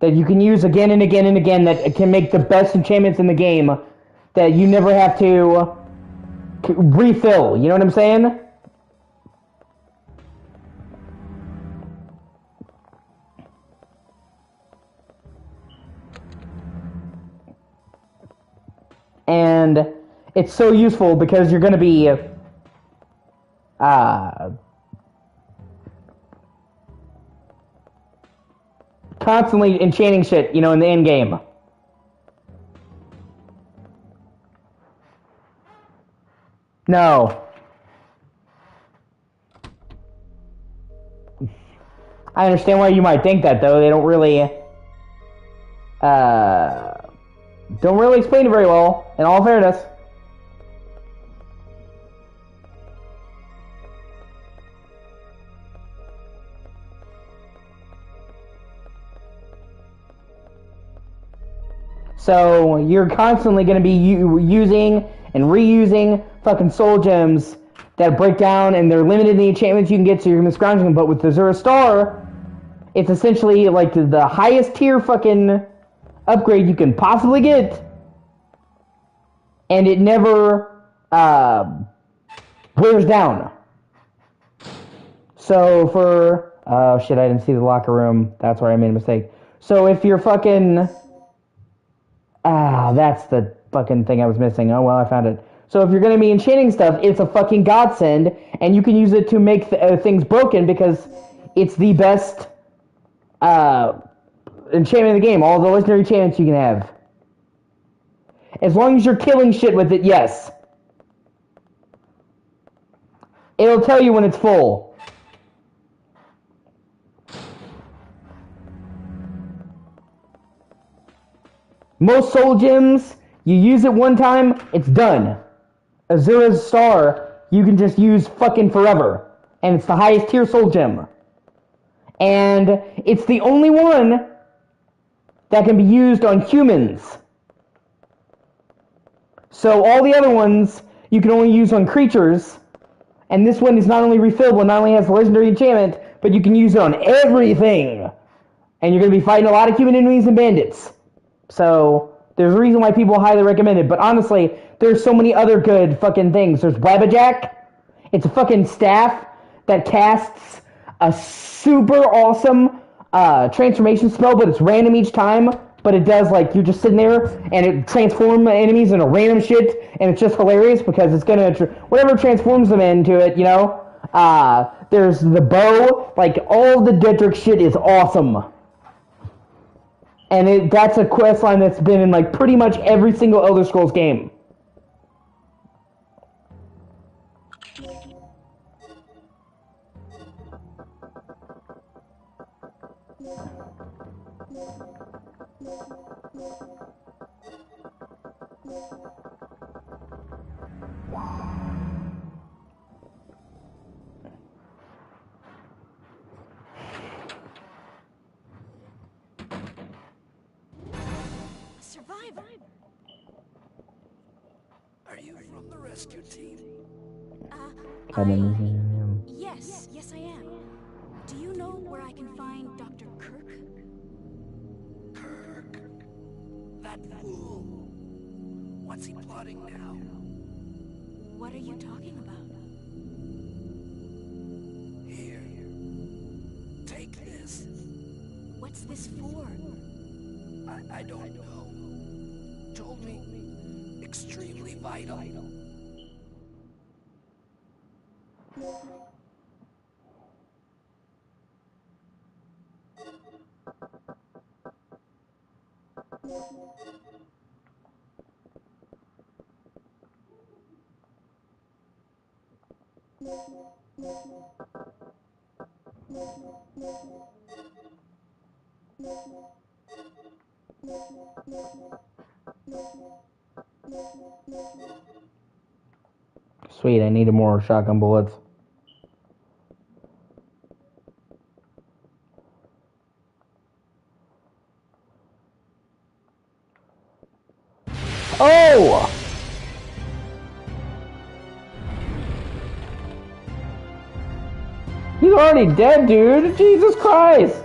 Speaker 1: That you can use again and again and again, that can make the best enchantments in the game that you never have to refill, you know what I'm saying? And it's so useful because you're going to be constantly enchanting shit, you know, in the end game. No. I understand why you might think that, though. They don't really explain it very well, in all fairness. So you're constantly going to be using and reusing fucking soul gems that break down, and they're limited in the enchantments you can get, so you're going to scrounge them. But with the Azura Star, it's essentially like the highest tier fucking upgrade you can possibly get, and it never wears down. So for oh shit, I didn't see the locker room. That's where I made a mistake. So if you're fucking that's the fucking thing I was missing. Oh well, I found it. So if you're going to be enchanting stuff, it's a fucking godsend, and you can use it to make things broken because it's the best enchantment in the game. All the legendary enchantments you can have. As long as you're killing shit with it, yes. It'll tell you when it's full. Most soul gems, you use it one time, it's done. Azura's Star, you can just use fucking forever. And it's the highest tier soul gem. And it's the only one that can be used on humans. So all the other ones, you can only use on creatures. And this one is not only refillable, not only has the legendary enchantment, but you can use it on everything. And you're going to be fighting a lot of human enemies and bandits. So there's a reason why people highly recommend it. But honestly, there's so many other good fucking things. There's Wabbajack. It's a fucking staff that casts a super awesome transformation spell, but it's random each time but it does, like, you're just sitting there, and it transforms enemies into random shit, and it's just hilarious, because it's gonna, whatever transforms them into it, you know? There's the bow, like, all the Dedrick shit is awesome. And that's a quest line that's been in, like, pretty much every single Elder Scrolls game.
Speaker 7: Survivor.
Speaker 3: Are you from the rescue team?
Speaker 7: Yes, I am. Do you know where I can find Dr. Kirk?
Speaker 3: Kirk. That fool. What's he plotting now?
Speaker 7: What are you talking about?
Speaker 3: Here. Take this.
Speaker 7: What's this for?
Speaker 3: I don't know. Told me extremely vital.
Speaker 1: Sweet, I needed more shotgun bullets. Oh! He's already dead, dude! Jesus Christ!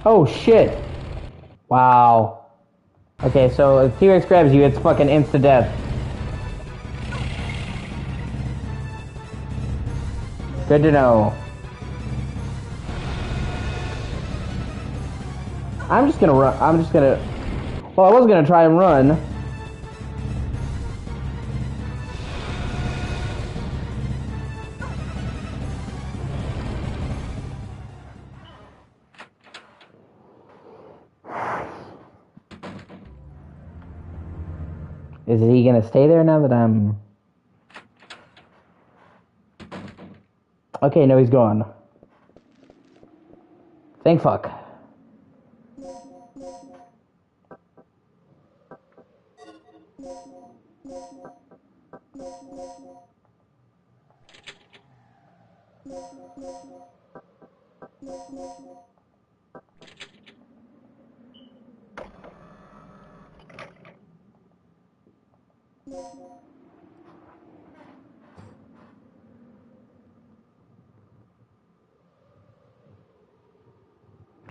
Speaker 1: Oh shit. Wow. Okay, so if T-Rex grabs you, it's fucking insta-death. Good to know. I'm just gonna run. Well, I was gonna try and run. Is he gonna stay there now that I'm... Okay, no, he's gone. Thank fuck.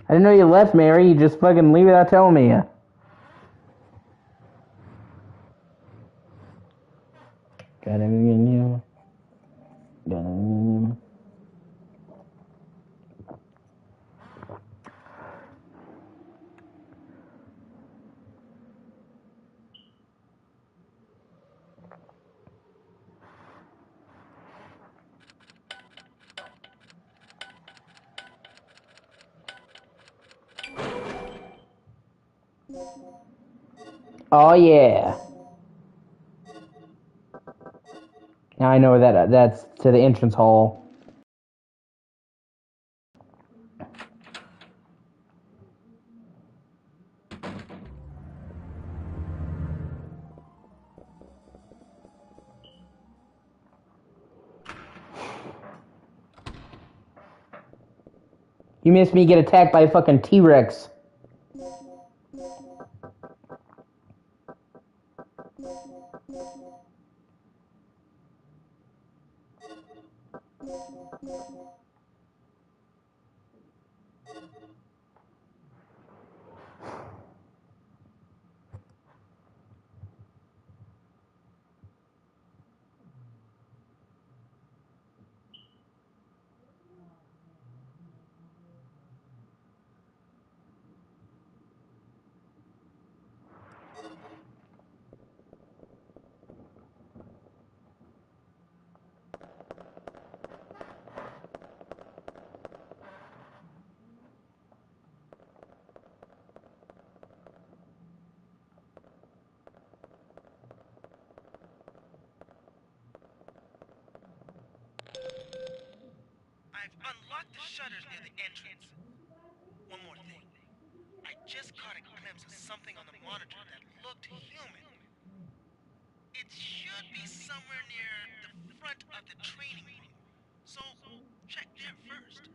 Speaker 1: I didn't know you left, Mary. You just fucking leave without telling me. Got anything in you? Got anything in you? Oh yeah. Now I know that's to the entrance hall. You missed me get attacked by a fucking T-Rex.
Speaker 5: entrance. One more thing. I just caught a glimpse of something on the monitor that looked human. It should be somewhere near the front of the training room. So, check there first.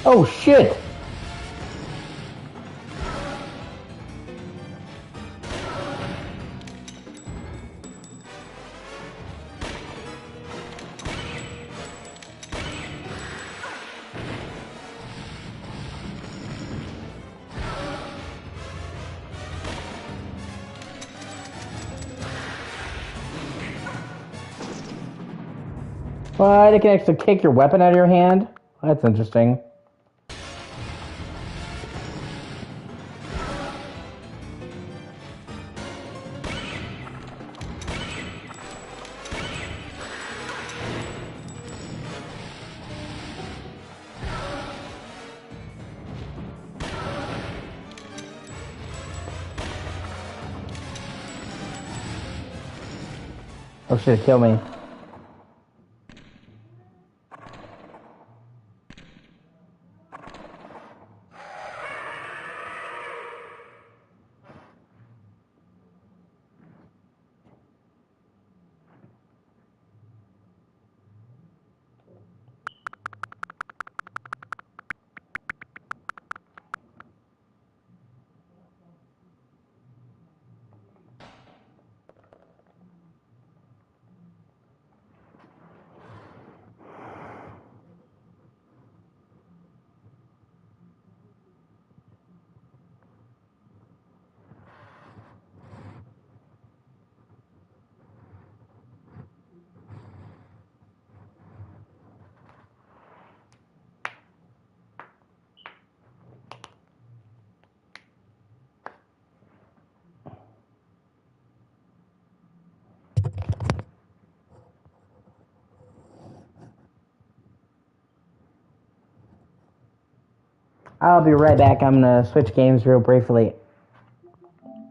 Speaker 1: Oh shit! What? They can actually kick your weapon out of your hand? That's interesting. Oh shit, kill me. I'll be right back. I'm gonna switch games real briefly.